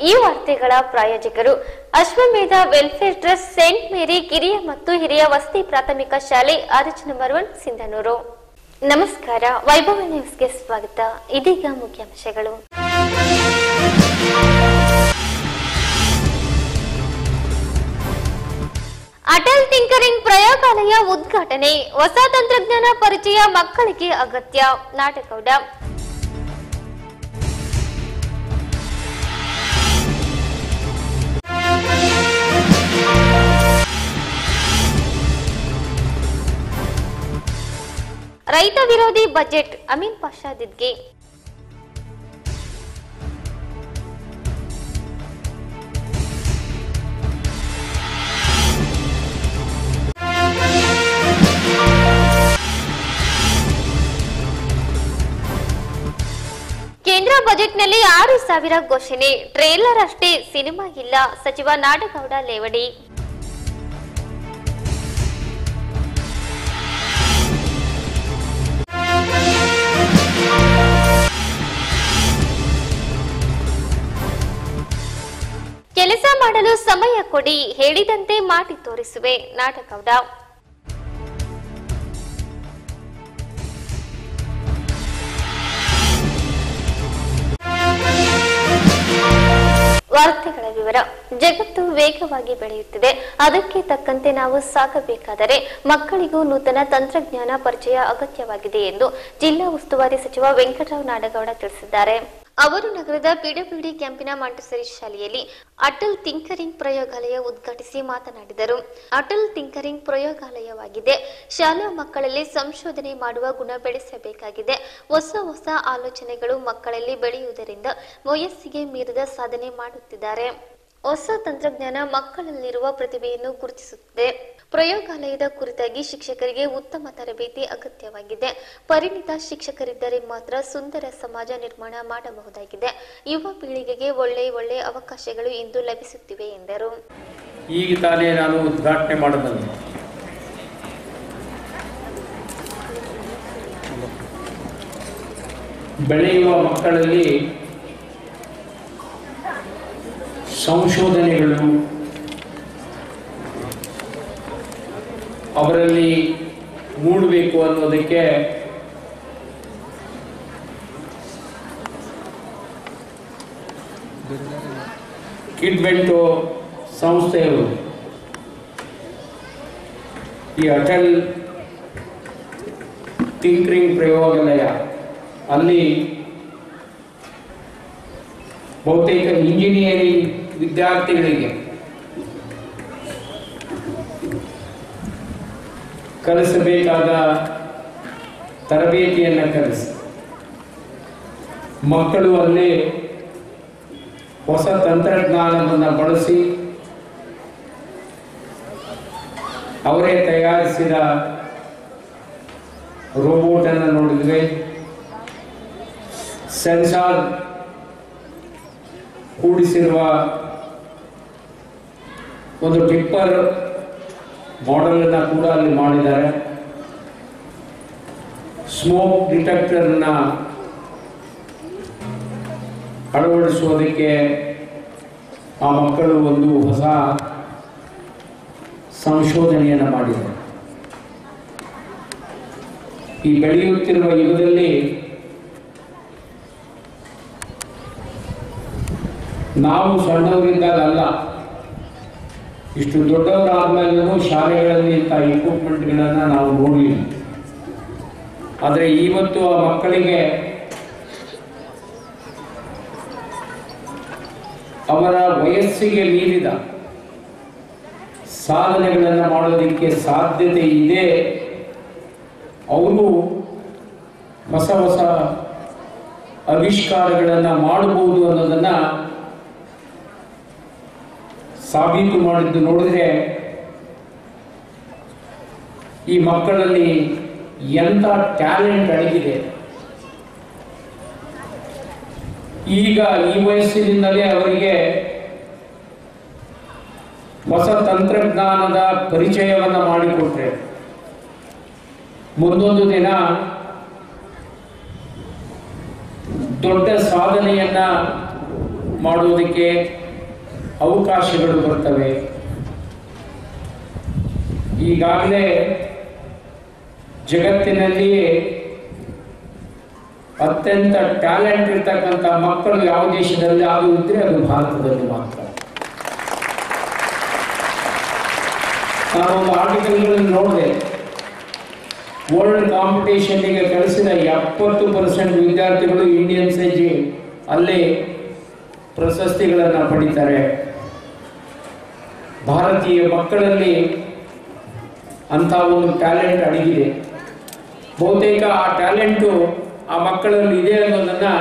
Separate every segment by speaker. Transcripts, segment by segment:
Speaker 1: ಈ ವಾರ್ತೆಗಳ ಪ್ರಾಯೋಜಕರು ಅಶ್ವಮೇಧ ವೆಲ್ಫೇರ್ ಟ್ರಸ್ಟ್, ಸೇಂಟ್ ಮೇರಿ ಕಿರಿಯ ಮತ್ತು ಹಿರಿಯ ವಸತಿ ಪ್ರಾಥಮಿಕ ಶಾಲೆ, ಆರ್ಚ್ ನಂಬರ್ 1, ಸಿಂಧನೂರು. ನಮಸ್ಕಾರ, ವೈಭವ ನ್ಯೂಸ್ಗೆ ಸ್ವಾಗತ. ಇದೀಗ ಮುಖ್ಯಾಂಶಗಳು. ಅಟಲ್ ಟಿಂಕರಿಂಗ್ ಪ್ರಯೋಗಾಲಯ ಉದ್ಘಾಟನೆ. ಹೊಸ ತಂತ್ರಜ್ಞಾನ ಪರಿಚಯ ಮಕ್ಕಳಿಗೆ ಅಗತ್ಯ. ನಾಡಗೌಡ. ರೈತ ವಿರೋಧಿ ಬಜೆಟ್, ಅಮೀನ್ ಪಾಷಾ ದಿದ್ಗೆ. ಕೇಂದ್ರ ಬಜೆಟ್ನಲ್ಲಿ 6,000 ಘೋಷಣೆ. ಟ್ರೇಲರ್ ಅಷ್ಟೇ, ಸಿನಿಮಾ ಇಲ್ಲ. ಸಚಿವ ನಾಡಗೌಡ ಲೇವಡಿ. ಕೆಲಸ ಮಾಡಲು ಸಮಯ ಕೊಡಿ, ಹೇಳಿದಂತೆ ಮಾಡಿ ತೋರಿಸುವೆ. ನಾಡಗೌಡ. ವಾರ್ತೆಗಳ ವಿವರ. ಜಗತ್ತು ವೇಗವಾಗಿ ಬೆಳೆಯುತ್ತಿದೆ. ಅದಕ್ಕೆ ತಕ್ಕಂತೆ ನಾವು ಸಾಗಬೇಕಾದರೆ ಮಕ್ಕಳಿಗೂ ನೂತನ ತಂತ್ರಜ್ಞಾನ ಪರಿಚಯ ಅಗತ್ಯವಾಗಿದೆ ಎಂದು ಜಿಲ್ಲಾ ಉಸ್ತುವಾರಿ ಸಚಿವ ವೆಂಕಟರಾವ್ ನಾಡಗೌಡ ತಿಳಿಸಿದ್ದಾರೆ. ಅವರು ನಗರದ ಪಿಡಬ್ಲ್ಯೂಡಿ ಕ್ಯಾಂಪಿನ ಮಾಂಟೆಸರಿ ಶಾಲೆಯಲ್ಲಿ ಅಟಲ್ ಟಿಂಕರಿಂಗ್ ಪ್ರಯೋಗಾಲಯ ಉದ್ಘಾಟಿಸಿ ಮಾತನಾಡಿದರು. ಅಟಲ್ ಟಿಂಕರಿಂಗ್ ಪ್ರಯೋಗಾಲಯವಾಗಿದೆ. ಶಾಲಾ ಮಕ್ಕಳಲ್ಲಿ ಸಂಶೋಧನೆ ಮಾಡುವ ಗುಣ ಬೆಳೆಸಬೇಕಾಗಿದೆ. ಹೊಸ ಆಲೋಚನೆಗಳು ಮಕ್ಕಳಲ್ಲಿ ಬೆಳೆಯುವುದರಿಂದ ವಯಸ್ಸಿಗೆ ಮೀರಿದ ಸಾಧನೆ ಮಾಡುತ್ತಿದ್ದಾರೆ. ಹೊಸ ತಂತ್ರಜ್ಞಾನ ಮಕ್ಕಳಲ್ಲಿರುವ ಪ್ರತಿಭೆಯನ್ನು ಗುರುತಿಸುತ್ತದೆ. ಪ್ರಯೋಗಾಲಯದ ಕುರಿತಾಗಿ ಶಿಕ್ಷಕರಿಗೆ ಉತ್ತಮ ತರಬೇತಿ ಅಗತ್ಯವಾಗಿದೆ. ಪರಿಣಿತ ಶಿಕ್ಷಕರಿದ್ದರೆ ಮಾತ್ರ ಸುಂದರ ಸಮಾಜ ನಿರ್ಮಾಣ ಮಾಡಬಹುದಾಗಿದೆ. ಯುವ ಪೀಳಿಗೆಗೆ ಒಳ್ಳೆ ಅವಕಾಶಗಳು ಇಂದು ಲಭಿಸುತ್ತಿವೆ ಎಂದರು.
Speaker 2: ಈಗ ತಾನೇ ನಾನು ಉದ್ಘಾಟನೆ ಮಾಡಿದಂತೆ ಬೆಳೆಯುವ ಮಕ್ಕಳಲ್ಲಿ ಸಂಶೋಧನೆಗಳು, ಅವರಲ್ಲಿ ಮೂಡಬೇಕು ಅನ್ನೋದಕ್ಕೆ ಕಿಡ್ವೆಂಟೋ ಸಂಸ್ಥೆಯವರು ಈ ಅಟಲ್ ಟಿಂಕರಿಂಗ್ ಪ್ರಯೋಗಾಲಯ ಅಲ್ಲಿ ಬಹುತೇಕ ಇಂಜಿನಿಯರಿಂಗ್ ವಿದ್ಯಾರ್ಥಿಗಳಿಗೆ ಕಲಿಸಬೇಕಾದ ತರಬೇತಿಯನ್ನು ಕಲಿಸಿ ಮಕ್ಕಳು ಅಲ್ಲಿ ಹೊಸ ತಂತ್ರಜ್ಞಾನವನ್ನು ಬಳಸಿ ಅವರೇ ತಯಾರಿಸಿದ ರೋಬೋಟ್ ಅನ್ನು ನೋಡಿದ್ವಿ. ಸೆನ್ಸಾರ್ ಕೂಡಿಸಿರುವ ಒಂದು ಟಿಪ್ಪರ್ ಮಾಡೆಲ್ ಅನ್ನು ಕೂಡ ಅಲ್ಲಿ ಮಾಡಿದ್ದಾರೆ. ಸ್ಮೋಕ್ ಡಿಟೆಕ್ಟರ್ನ ಅಳವಡಿಸುವುದಕ್ಕೆ ಆ ಮಕ್ಕಳು ಒಂದು ಹೊಸ ಸಂಶೋಧನೆಯನ್ನು ಮಾಡಿದ್ದಾರೆ. ಈ ಬೆಳೆಯುತ್ತಿರುವ ಯುಗದಲ್ಲಿ ನಾವು ಸಣ್ಣವರಿದ್ದಾಗ ಅಲ್ಲ, ಇಷ್ಟು ದೊಡ್ಡವರಾದ್ಮೇಲೂ ಶಾಲೆಗಳಲ್ಲಿ ಇಂಥ ಇಕ್ವಿಪ್ಮೆಂಟ್ಗಳನ್ನು ನಾವು ನೋಡಲಿಲ್ಲ. ಆದರೆ ಇವತ್ತು ಆ ಮಕ್ಕಳಿಗೆ ಅವರ ವಯಸ್ಸಿಗೆ ಮೀರಿದ ಸಾಧನೆಗಳನ್ನು ಮಾಡೋದಕ್ಕೆ ಸಾಧ್ಯತೆ ಇದೆ. ಅವರು ಹೊಸ ಆವಿಷ್ಕಾರಗಳನ್ನು ಮಾಡಬಹುದು ಅನ್ನೋದನ್ನು ಸಾಬೀತು ಮಾಡಿದ್ದು ನೋಡಿದ್ರೆ ಈ ಮಕ್ಕಳಲ್ಲಿ ಎಂಥ ಟ್ಯಾಲೆಂಟ್ ಅಡಗಿದೆ. ಈಗ ಈ ವಯಸ್ಸಿನಿಂದಲೇ ಅವರಿಗೆ ಹೊಸ ತಂತ್ರಜ್ಞಾನದ ಪರಿಚಯವನ್ನು ಮಾಡಿಕೊಟ್ರೆ ಮುಂದೊಂದು ದಿನ ದೊಡ್ಡ ಸಾಧನೆಯನ್ನ ಮಾಡುವುದಕ್ಕೆ ಅವಕಾಶಗಳು ಬರ್ತವೆ. ಈಗಾಗಲೇ ಜಗತ್ತಿನಲ್ಲಿಯೇ ಅತ್ಯಂತ ಟ್ಯಾಲೆಂಟ್ ಇರ್ತಕ್ಕಂಥ ಮಕ್ಕಳು ಯಾವ ದೇಶದಲ್ಲಿ ಅದು ಇದ್ದರೆ ಅದು ಭಾರತದಲ್ಲಿ ಮಾತ್ರ. ನಾನೊಂದು ಆರ್ಟಿಕಲ್ಗಳನ್ನು ನೋಡಿದೆ, ವರ್ಲ್ಡ್ ಕಾಂಪಿಟೇಷನ್ಗೆ ಕಳಿಸಿದ 70% ವಿದ್ಯಾರ್ಥಿಗಳು ಇಂಡಿಯನ್ಸ್ ಅಲ್ಲೇ ಪ್ರಶಸ್ತಿಗಳನ್ನು ಪಡಿತಾರೆ. ಭಾರತೀಯ ಮಕ್ಕಳಲ್ಲಿ ಅಂಥ ಒಂದು ಟ್ಯಾಲೆಂಟ್ ಅಡಗಿದೆ. ಬಹುತೇಕ ಆ ಟ್ಯಾಲೆಂಟು ಆ ಮಕ್ಕಳಲ್ಲಿ ಇದೆ ಅನ್ನೋದನ್ನು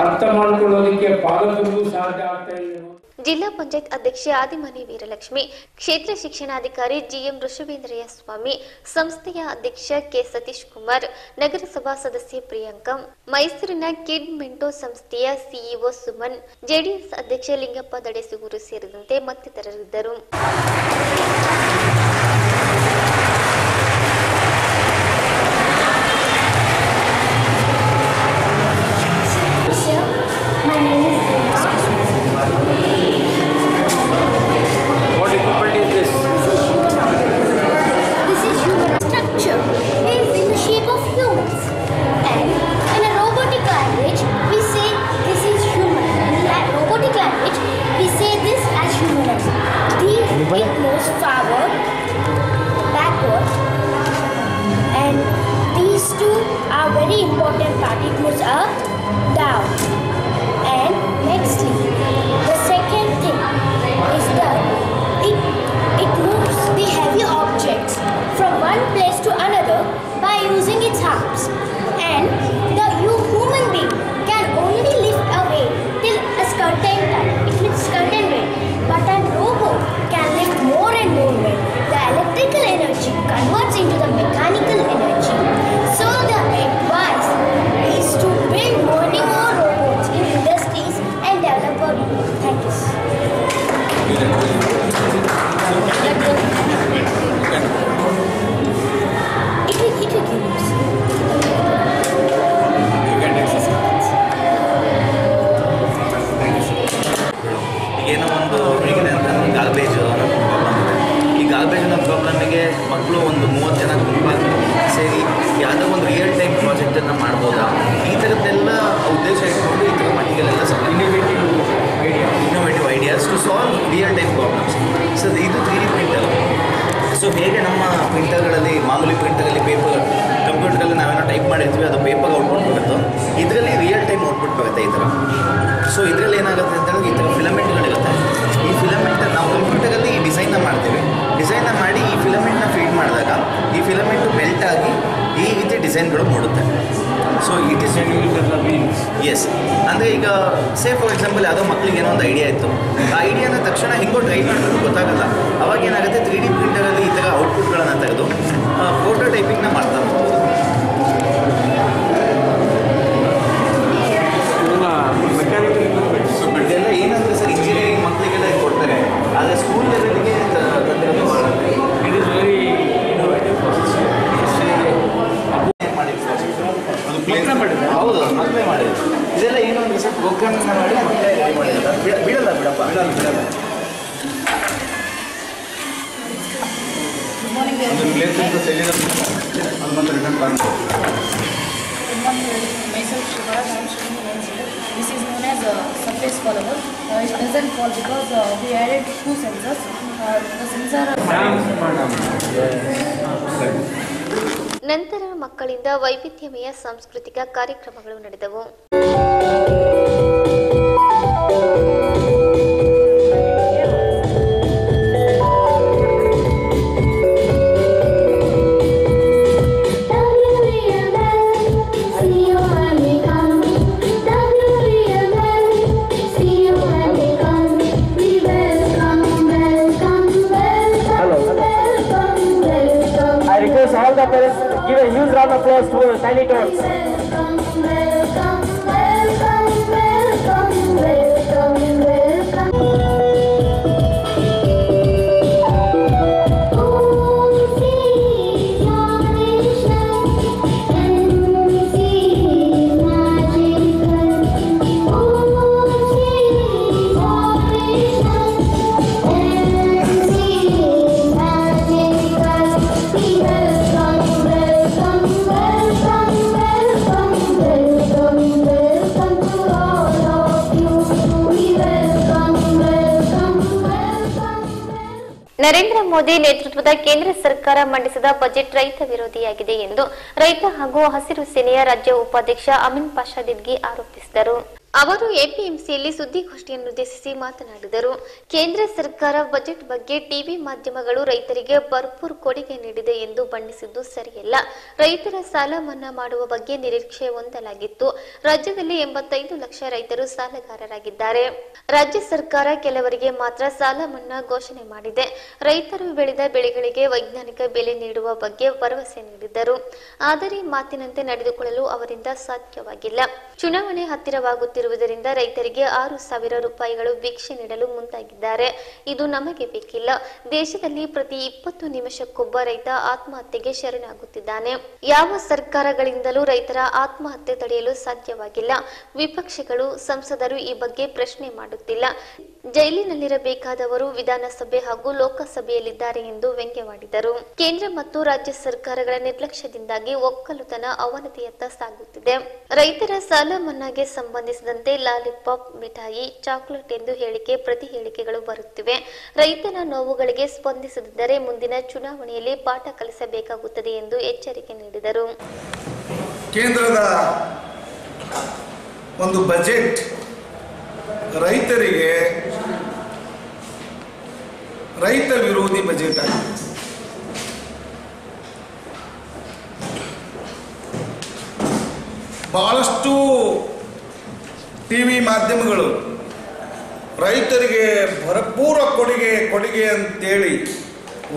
Speaker 2: ಅರ್ಥ ಮಾಡಿಕೊಳ್ಳೋದಕ್ಕೆ ಪಾಲಕರಿಗೂ ಸಾಧ್ಯ ಆಗ್ತಾ ಇಲ್ಲ.
Speaker 1: ಜಿಲ್ಲಾ ಪಂಚಾಯತ್ ಅಧ್ಯಕ್ಷೆ ಆದಿಮನಿ ವೀರಲಕ್ಷ್ಮಿ, ಕ್ಷೇತ್ರ ಶಿಕ್ಷಣಾಧಿಕಾರಿ ಜಿಎಂ ಋಷಭೇಂದ್ರಯ್ಯ ಸ್ವಾಮಿ, ಸಂಸ್ಥೆಯ ಅಧ್ಯಕ್ಷ ಕೆ ಸತೀಶ್ ಕುಮಾರ್, ನಗರಸಭಾ ಸದಸ್ಯೆ ಪ್ರಿಯಾಂಕಾ, ಮೈಸೂರಿನ ಕಿಡ್ ಮೆಂಟೋ ಸಂಸ್ಥೆಯ ಸಿಇಒ ಸುಮನ್, ಜೆಡಿಎಸ್ ಅಧ್ಯಕ್ಷ ಲಿಂಗಪ್ಪ ದಡೆಸೂರು ಸೇರಿದಂತೆ ಮತ್ತಿತರರಿದ್ದರು.
Speaker 3: It moves forward, backward, and these two are very important part. It moves up, down, and nextly, the second thing is that it moves the heavy objects from one place to another by using its arms, and the human being can only lift a weight till a certain time. It lifts certain weight, but a robot can lift more and more weight. The electrical energy converts into the mechanical energy. So the advice is to build many more robots in industries and develop a robot. Thank you. It will give you.
Speaker 4: ಏನೋ ಒಂದು ಈಗಿನ garbage ಅನ್ನೋ problem ಇದೆ. ಈ garbage ಅನ್ನೋ ಪ್ರಾಬ್ಲಮಿಗೆ ಮಕ್ಕಳು ಒಂದು 30 ಜನ ಗುಂಪಾಗಿ ಸೇರಿ ಯಾವುದೋ ಒಂದು ರಿಯಲ್ ಟೈಮ್ ಪ್ರಾಜೆಕ್ಟನ್ನು ಮಾಡ್ಬೋದಾ, ಈ ಥರದ್ದೆಲ್ಲ ಉದ್ದೇಶ ಇಟ್ಕೊಂಡು ಈ ಥರ ಮಟ್ಟಿಗೆಲ್ಲ innovative ideas to solve real time problems. So ಇದು 3D ಪ್ರಿಂಟರ್. ಸೊ ಹೇಗೆ ನಮ್ಮ ಪ್ರಿಂಟರ್ಗಳಲ್ಲಿ ಮಾಮೂಲಿ ಪ್ರಿಂಟರಲ್ಲಿ ಪೇಪರ್ ಕಂಪ್ಯೂಟರಲ್ಲಿ ನಾವೇನೋ ಟೈಪ್ ಮಾಡಿರ್ತೀವಿ, ಅದು ಪೇಪರ್ ಔಟ್ಪುಟ್ ಬರುತ್ತೋ, ಇದರಲ್ಲಿ ರಿಯಲ್ ಟೈಮ್ ಔಟ್ಪುಟ್ ಬರುತ್ತೆ ಈ ಥರ. ಸೊ ಇದರಲ್ಲಿ ಏನಾಗುತ್ತೆ ಅಂತ ಹೇಳಿದ್ರೆ ಈ ಥರ ಫಿಲಮೆಂಟ್ಗಳಿರುತ್ತೆ. ಈ ಫಿಲಮೆಂಟ್ ನಾವು ಕಂಪ್ಯೂಟರಲ್ಲಿ ಈ ಡಿಸೈನ್ನ ಮಾಡ್ತೀವಿ. ಡಿಸೈನ್ನ ಮಾಡಿ ಈ ಫಿಲಮೆಂಟ್ನ ಫೀಡ್ ಮಾಡಿದಾಗ ಈ ಫಿಲಮೆಂಟು ಮೆಲ್ಟ್ ಆಗಿ ಈ ರೀತಿ ಡಿಸೈನ್ಗಳು ಮೂಡುತ್ತೆ. ಸೊ ಇಟ್ ಈಸ್ ಎಸ್ ಅಂದರೆ ಈಗ ಫಾರ್ ಎಕ್ಸಾಂಪಲ್ ಯಾವುದೋ ಮಕ್ಕಳಿಗೆ ಏನೋ ಒಂದು ಐಡಿಯಾ ಇತ್ತು, ಆ ಐಡಿಯಾನ ತಕ್ಷಣ ಹೆಂಗೋ ಟ್ರೈ ಮಾಡಬೇಕು ಗೊತ್ತಾಗಲ್ಲ. ಅವಾಗ ಏನಾಗುತ್ತೆ 3D ಪ್ರಿಂಟರಲ್ಲಿ ಈ ಥರ ಔಟ್ಪುಟ್ಗಳನ್ನು ತೆಗೆದು ಪ್ರೋಟೋಟೈಪಿಂಗ್ನ ಮಾಡ್ತಾ ಹೋಗ್ಬೋದು. ಇದೆಲ್ಲ ಏನಂದರೆ ಸರ್ ಇಂಜಿನಿಯರಿಂಗ್ ಮಕ್ಕಳಿಗೆಲ್ಲ ಕೊಡ್ತಾರೆ, ಆದರೆ ಸ್ಕೂಲ್ ಲೆವೆಲ್ಗೆ ತಂದಿರೋದು it is very innovative process. ಹೌದು, ಮಕ್ಕಳೇ ಮಾಡಿದ್ರು. ಇದೆಲ್ಲ ಏನು ಅಂದರೆ ಸರ್ ಪ್ರೋಗ್ರಾಮಿಂಗ್ ಮಾಡಿ ಮಕ್ಕಳೇ ರೆಡಿ ಮಾಡಿದ್ದಾರೆ. ಬಿಡಪ್ಪ. ಒಂದು ಪ್ಲೇಸಿಂದ ಸೆಲ್ಲಿನ ಅದು ಮತ್ತೆ ರಿಟರ್ನ್ ಕಾಣ್ಬೋದು.
Speaker 5: Myself Shivara, I am showing you. This is known as surface fallable. It doesn't fall because we added 2 sensors. The sensor.
Speaker 1: ನಂತರ ಮಕ್ಕಳಿಂದ ವೈವಿಧ್ಯಮಯ ಸಾಂಸ್ಕೃತಿಕ ಕಾರ್ಯಕ್ರಮಗಳು ನಡೆದವು.
Speaker 6: All the parents give a huge round of applause to Tiny Tots.
Speaker 1: Narendra Modi ನೇತೃತ್ವದ ಕೇಂದ್ರ ಸರ್ಕಾರ ಮಂಡಿಸಿದ ಬಜೆಟ್ ರೈತ ವಿರೋಧಿಯಾಗಿದೆ ಎಂದು ರೈತ ಹಾಗೂ ಹಸಿರು ಸೇನೆಯ ರಾಜ್ಯ ಉಪಾಧ್ಯಕ್ಷ ಅಮಿನ್ ಪಾಷಾ ದಿಡ್ಗಿ ಆರೋಪಿಸಿದರು. ಅವರು ಎಪಿಎಂಸಿಯಲ್ಲಿ ಸುದ್ದಿಗೋಷ್ಠಿಯನ್ನುದ್ದೇಶಿಸಿ ಮಾತನಾಡಿದರು. ಕೇಂದ್ರ ಸರ್ಕಾರ ಬಜೆಟ್ ಬಗ್ಗೆ ಟಿವಿ ಮಾಧ್ಯಮಗಳು ರೈತರಿಗೆ ಭರ್ಪೂರ್ ಕೊಡುಗೆ ನೀಡಿದೆ ಎಂದು ಬಣ್ಣಿಸಿದ್ದು ಸರಿಯಲ್ಲ. ರೈತರ ಸಾಲ ಮನ್ನಾ ಮಾಡುವ ಬಗ್ಗೆ ನಿರೀಕ್ಷೆ ಹೊಂದಲಾಗಿತ್ತು. ರಾಜ್ಯದಲ್ಲಿ 85 ಲಕ್ಷ ರೈತರು ಸಾಲಗಾರರಾಗಿದ್ದಾರೆ. ರಾಜ್ಯ ಸರ್ಕಾರ ಕೆಲವರಿಗೆ ಮಾತ್ರ ಸಾಲ ಮನ್ನಾ ಘೋಷಣೆ ಮಾಡಿದೆ. ರೈತರು ಬೆಳೆದ ಬೆಳೆಗಳಿಗೆ ವೈಜ್ಞಾನಿಕ ಬೆಲೆ ನೀಡುವ ಬಗ್ಗೆ ಭರವಸೆ ನೀಡಿದ್ದರು. ಆದರೆ ಮಾತಿನಂತೆ ನಡೆದುಕೊಳ್ಳಲು ಅವರಿಂದ ಸಾಧ್ಯವಾಗಿಲ್ಲ. ಚುನಾವಣೆ ಹತ್ತಿರವಾಗುತ್ತಿರುವುದರಿಂದ ರೈತರಿಗೆ 6,000 ರೂಪಾಯಿಗಳು ಭಿಕ್ಷೆ ನೀಡಲು ಮುಂದಾಗಿದ್ದಾರೆ. ಇದು ನಮಗೆ ಬೇಕಿಲ್ಲ. ದೇಶದಲ್ಲಿ ಪ್ರತಿ 20 ನಿಮಿಷಕ್ಕೊಬ್ಬ ರೈತ ಆತ್ಮಹತ್ಯೆಗೆ ಶರಣಾಗುತ್ತಿದ್ದಾನೆ. ಯಾವ ಸರ್ಕಾರಗಳಿಂದಲೂ ರೈತರ ಆತ್ಮಹತ್ಯೆ ತಡೆಯಲು ಸಾಧ್ಯವಾಗಿಲ್ಲ. ವಿಪಕ್ಷಗಳು, ಸಂಸದರು ಈ ಬಗ್ಗೆ ಪ್ರಶ್ನೆ ಮಾಡುತ್ತಿಲ್ಲ. ಜೈಲಿನಲ್ಲಿರಬೇಕಾದವರು ವಿಧಾನಸಭೆ ಹಾಗೂ ಲೋಕಸಭೆಯಲ್ಲಿದ್ದಾರೆ ಎಂದು ವ್ಯಂಗ್ಯವಾಡಿದರು. ಕೇಂದ್ರ ಮತ್ತು ರಾಜ್ಯ ಸರ್ಕಾರಗಳ ನಿರ್ಲಕ್ಷ್ಯದಿಂದಾಗಿ ಒಕ್ಕಲುತನ ಅವನತಿಯತ್ತ ಸಾಗುತ್ತಿದೆ. ರೈತರ ಸಾಲ ಮನ್ನಾಗೆ ಸಂಬಂಧಿಸಿದಂತೆ ಲಾಲಿಪಾಪ್, ಮಿಠಾಯಿ, ಚಾಕೊಲೇಟ್ ಎಂದು ಹೇಳಿಕೆ ಪ್ರತಿ ಹೇಳಿಕೆಗಳು ಬರುತ್ತಿವೆ. ರೈತನ ನೋವುಗಳಿಗೆ ಸ್ಪಂದಿಸದಿದ್ದರೆ ಮುಂದಿನ ಚುನಾವಣೆಯಲ್ಲಿ ಪಾಠ ಕಲಿಸಬೇಕಾಗುತ್ತದೆ ಎಂದು ಎಚ್ಚರಿಕೆ ನೀಡಿದರು.
Speaker 7: ಕೇಂದ್ರದ ಒಂದು ಬಜೆಟ್ ರೈತರಿಗೆ ರೈತ ವಿರೋಧಿ ಬಜೆಟ್ ಆಗಿದೆ. ಬಹಳಷ್ಟು ಟಿವಿ ಮಾಧ್ಯಮಗಳು ರೈತರಿಗೆ ಭರಪೂರ ಕೊಡುಗೆ ಅಂತೇಳಿ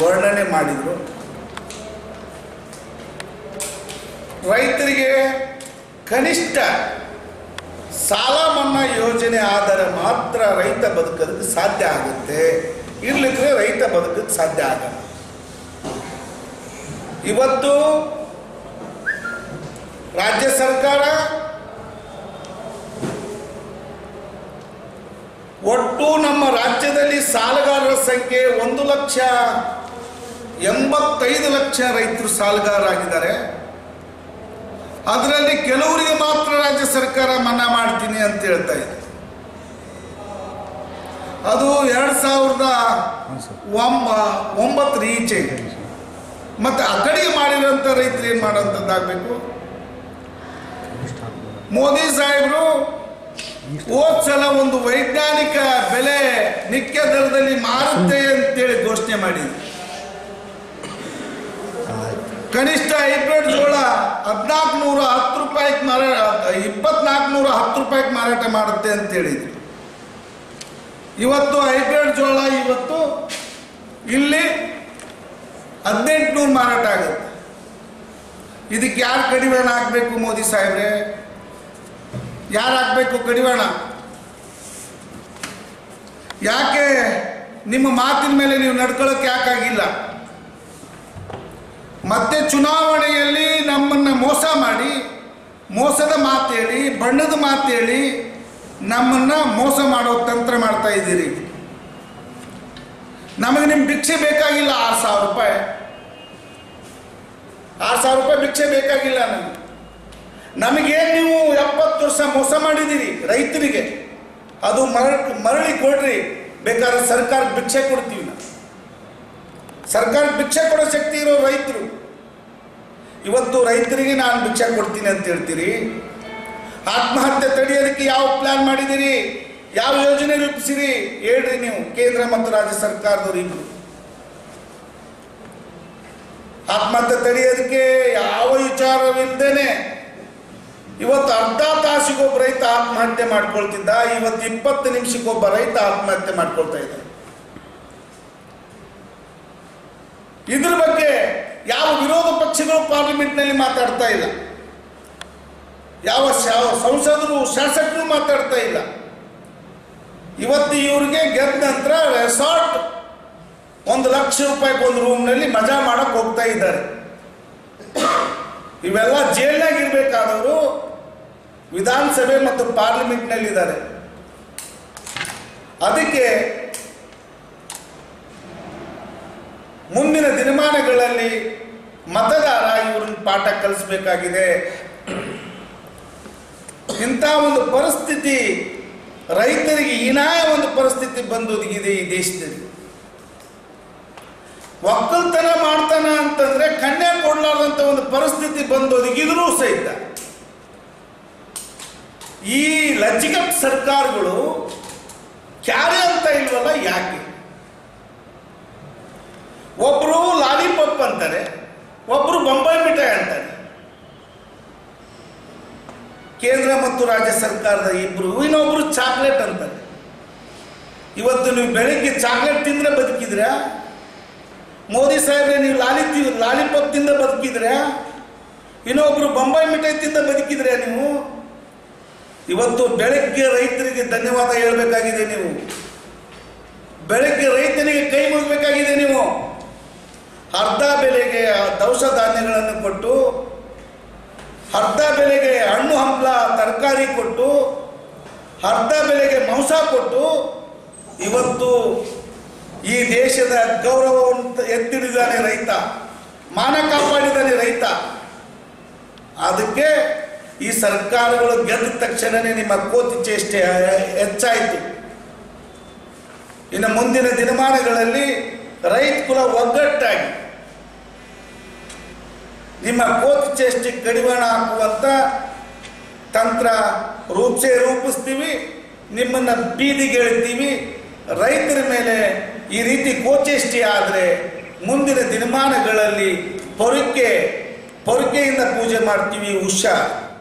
Speaker 7: ವರ್ಣನೆ ಮಾಡಿದರು. ರೈತರಿಗೆ ಕನಿಷ್ಠ ಸಾಲ ಮನ್ನಾ ಯೋಜನೆ ಆದರೆ ಮಾತ್ರ ರೈತ ಬದುಕೋದಕ್ಕೆ ಸಾಧ್ಯ ಆಗುತ್ತೆ, ಇರ್ಲಿಕ್ಕೆ ರೈತ ಬದುಕೋದಕ್ಕೆ ಸಾಧ್ಯ ಆಗಲ್ಲ. ಇವತ್ತು ರಾಜ್ಯ ಸರ್ಕಾರ ಒಟ್ಟು ನಮ್ಮ ರಾಜ್ಯದಲ್ಲಿ ಸಾಲಗಾರರ ಸಂಖ್ಯೆ 1,85,00,000 ರೈತರು ಸಾಲಗಾರರಾಗಿದ್ದಾರೆ. ಅದರಲ್ಲಿ ಕೆಲವರಿಗೆ ಮಾತ್ರ ರಾಜ್ಯ ಸರ್ಕಾರ ಮನ್ನಾ ಮಾಡ್ತೀನಿ ಅಂತ ಹೇಳ್ತಾ ಇದೆ. ಅದು 2009 ಈಚೆ. ಮತ್ತೆ ಆ ಕಡೆಗೆ ಮಾಡಿರೋಂಥ ರೈತರು ಏನು ಮಾಡೋಂಥದ್ದಾಗಬೇಕು? ಮೋದಿ ಸಾಹೇಬರು ಹೋದ ಸಲ ಒಂದು ವೈಜ್ಞಾನಿಕ ಬೆಲೆ ನಿತ್ಯ ದರದಲ್ಲಿ ಮಾರುತ್ತೆ ಅಂತೇಳಿ ಘೋಷಣೆ ಮಾಡಿದ್ರು. ಕನಿಷ್ಠ ಹೈಬ್ರಿಡ್ ಜೋಳ 1,410 ರೂಪಾಯಿಗೆ 2,410 ರೂಪಾಯಿಗೆ ಮಾರಾಟ ಮಾಡುತ್ತೆ ಅಂತ ಹೇಳಿದ್ರು. ಇವತ್ತು ಹೈಬ್ರಿಡ್ ಜೋಳ ಇವತ್ತು ಇಲ್ಲಿ 1,800 ಮಾರಾಟ ಆಗುತ್ತೆ. ಇದಕ್ಕೆ ಯಾರು ಕಡಿವಾಣ ಹಾಕಬೇಕು? ಮೋದಿ ಸಾಹೇಬ್ರೆ, ಯಾರು ಹಾಕಬೇಕು ಕಡಿವಾಣ? ಯಾಕೆ ನಿಮ್ಮ ಮಾತಿನ ಮೇಲೆ ನೀವು ನಡ್ಕೊಳ್ಳೋಕೆ ಯಾಕಾಗಿಲ್ಲ? ಮತ್ತೆ ಚುನಾವಣೆಯಲ್ಲಿ ನಮ್ಮನ್ನು ಮೋಸ ಮಾಡಿ, ಮೋಸದ ಮಾತು ಹೇಳಿ, ಬಣ್ಣದ ಮಾತು ಹೇಳಿ ನಮ್ಮನ್ನು ಮೋಸ ಮಾಡೋ ತಂತ್ರ ಮಾಡ್ತಾ ಇದ್ದೀರಿ. ನಮಗೆ ನಿಮ್ಮ ಭಿಕ್ಷೆ ಬೇಕಾಗಿಲ್ಲ. 6,000 ರೂಪಾಯಿ 6,000 ರೂಪಾಯಿ ಭಿಕ್ಷೆ ಬೇಕಾಗಿಲ್ಲ ನಮಗೇನು. ನೀವು 70 ವರ್ಷ ಮೋಸ ಮಾಡಿದ್ದೀರಿ ರೈತರಿಗೆ, ಅದು ಮರಳಿ ಕೊಡ್ರಿ. ಬೇಕಾದ್ರೆ ಸರ್ಕಾರಕ್ಕೆ ಭಿಕ್ಷೆ ಕೊಡ್ತೀವಿ. ನಾವು ಸರ್ಕಾರಕ್ಕೆ ಭಿಕ್ಷೆ ಕೊಡೋ ಶಕ್ತಿ ಇರೋ ರೈತರು. ಇವತ್ತು ರೈತರಿಗೆ ನಾನು ಭಿಕ್ಷೆ ಕೊಡ್ತೀನಿ ಅಂತ ಹೇಳ್ತೀರಿ. ಆತ್ಮಹತ್ಯೆ ತಡೆಯೋದಕ್ಕೆ ಯಾವ ಪ್ಲಾನ್ ಮಾಡಿದಿರಿ? ಯಾವ ಯೋಜನೆ ರೂಪಿಸಿರಿ? ಹೇಳ್ರಿ ನೀವು, ಕೇಂದ್ರ ಮತ್ತು ರಾಜ್ಯ ಸರ್ಕಾರದವರು ಇಬ್ರು. ಆತ್ಮಹತ್ಯೆ ತಡೆಯೋದಕ್ಕೆ ಯಾವ ವಿಚಾರವಿಲ್ಲದೇನೆ ಇವತ್ತು ಅರ್ಧ ತಾಸಿಗೊಬ್ಬ ರೈತ ಆತ್ಮಹತ್ಯೆ ಮಾಡ್ಕೊಳ್ತಿದ್ದ. ಇವತ್ತು 20 ನಿಮಿಷಕ್ಕೊಬ್ಬ ರೈತ ಆತ್ಮಹತ್ಯೆ ಮಾಡ್ಕೊಳ್ತಾ ಇದ್ದಾರೆ. ಇದ್ರ ಬಗ್ಗೆ ಯಾವ ವಿರೋಧ ಪಕ್ಷಗಳು ಪಾರ್ಲಿಮೆಂಟ್ನಲ್ಲಿ ಮಾತಾಡ್ತಾ ಇಲ್ಲ. ಯಾವ ಸಂಸದರು, ಶಾಸಕರು ಮಾತಾಡ್ತಾ ಇಲ್ಲ. ಇವತ್ತು ಇವ್ರಿಗೆ ಗೆದ್ದ ನಂತರ ರೆಸಾರ್ಟ್ 1 ಲಕ್ಷ ರೂಪಾಯಿಗೆ ಒಂದು ರೂಮ್ನಲ್ಲಿ ಮಜಾ ಮಾಡಕ್ ಹೋಗ್ತಾ ಇದ್ದಾರೆ. ಇವೆಲ್ಲ ಜೈಲ್ನಾಗ ಇರಬೇಕಾದವರು ವಿಧಾನಸಭೆ ಮತ್ತು ಪಾರ್ಲಿಮೆಂಟ್ನಲ್ಲಿದ್ದಾರೆ. ಅದಕ್ಕೆ ಮುಂದಿನ ದಿನಮಾನಗಳಲ್ಲಿ ಮತದಾರ ಇವ್ರನ್ನ ಪಾಠ ಕಲಿಸಬೇಕಾಗಿದೆ. ಇಂಥ ಒಂದು ಪರಿಸ್ಥಿತಿ ರೈತರಿಗೆ ಹೀನಾಯ ಒಂದು ಪರಿಸ್ಥಿತಿ ಬಂದೊದಗಿದೆ ಈ ದೇಶದಲ್ಲಿ. ಒಕ್ಕಲ್ತನ ಮಾಡ್ತಾನ ಅಂತಂದ್ರೆ ಕನ್ಯಾ ಕೊಡ್ಲಾರ್ದಂತ ಒಂದು ಪರಿಸ್ಥಿತಿ ಬಂದೊದಗಿದ್ರೂ ಸಹಿತ ಈ ಲಜ್ಜಿಕಟ್ ಸರ್ಕಾರಗಳು ಕ್ಯಾರೆ ಅಂತ ಇಲ್ವಲ್ಲ ಯಾಕೆ? ಒಬ್ರು ಲಾಲಿಪಾಪ್ ಅಂತಾರೆ, ಒಬ್ರು ಬೊಂಬಾಯಿ ಮಿಠಾಯಿ ಅಂತಾರೆ. ಕೇಂದ್ರ ಮತ್ತು ರಾಜ್ಯ ಸರ್ಕಾರದ ಇಬ್ರು, ಇನ್ನೊಬ್ರು ಚಾಕ್ಲೇಟ್ ಅಂತಾರೆ. ಇವತ್ತು ನೀವು ಬೆಳಿಗ್ಗೆ ಚಾಕ್ಲೇಟ್ ತಿಂದ್ರೆ ಬದುಕಿದ್ರೆ, ಮೋದಿ ಸಾಹೇಬ್ರೆ ನೀವು ಲಾಲಿಪಾಪ್ ತಿಂದ ಬದುಕಿದ್ರೆ, ಇನ್ನೊಬ್ರು ಬೊಂಬಾಯಿ ಮಿಠಾಯಿ ತಿಂದ ಬದುಕಿದ್ರೆ ನೀವು ಇವತ್ತು ಬೆಳಗ್ಗೆ ರೈತರಿಗೆ ಧನ್ಯವಾದ ಹೇಳಬೇಕಾಗಿದೆ. ನೀವು ಬೆಳಗ್ಗೆ ರೈತನಿಗೆ ಕೈ ಮುಗಬೇಕಾಗಿದೆ. ನೀವು ಅರ್ಧ ಬೆಲೆಗೆ ದವಸ ಧಾನ್ಯಗಳನ್ನು ಕೊಟ್ಟು, ಅರ್ಧ ಬೆಲೆಗೆ ಹಣ್ಣು ಹಂಪಲ ತರಕಾರಿ ಕೊಟ್ಟು, ಅರ್ಧ ಬೆಲೆಗೆ ಮಾಂಸ ಕೊಟ್ಟು ಇವತ್ತು ಈ ದೇಶದ ಗೌರವವನ್ನು ಎತ್ತಿಡಿದಾನೆ ರೈತ, ಮಾನ ಕಾಪಾಡಿದಾನೆ ರೈತ. ಅದಕ್ಕೆ ಈ ಸರ್ಕಾರಗಳು ಗೆದ್ದ ತಕ್ಷಣವೇ ನಿಮ್ಮ ಕೋತಿ ಚೇಷ್ಟೆ ಹೆಚ್ಚಾಯಿತು. ಇನ್ನು ಮುಂದಿನ ದಿನಮಾನಗಳಲ್ಲಿ ರೈತ ಕುಲ ಒಗ್ಗಟ್ಟಾಗಿ ನಿಮ್ಮ ಕೋತಿ ಚೇಷ್ಟೆ ಕಡಿವಾಣ ಹಾಕುವಂತ ತಂತ್ರ ರೂಪಿಸ್ತೀವಿ. ನಿಮ್ಮನ್ನು ಬೀದಿಗೆ ಎಳಿತೀವಿ. ರೈತರ ಮೇಲೆ ಈ ರೀತಿ ಕೋಚೇಷ್ಟೆ ಆದರೆ ಮುಂದಿನ ದಿನಮಾನಗಳಲ್ಲಿ ಪೊರಕೆಯಿಂದ ಪೂಜೆ ಮಾಡ್ತೀವಿ. ಹುಷಾರ್.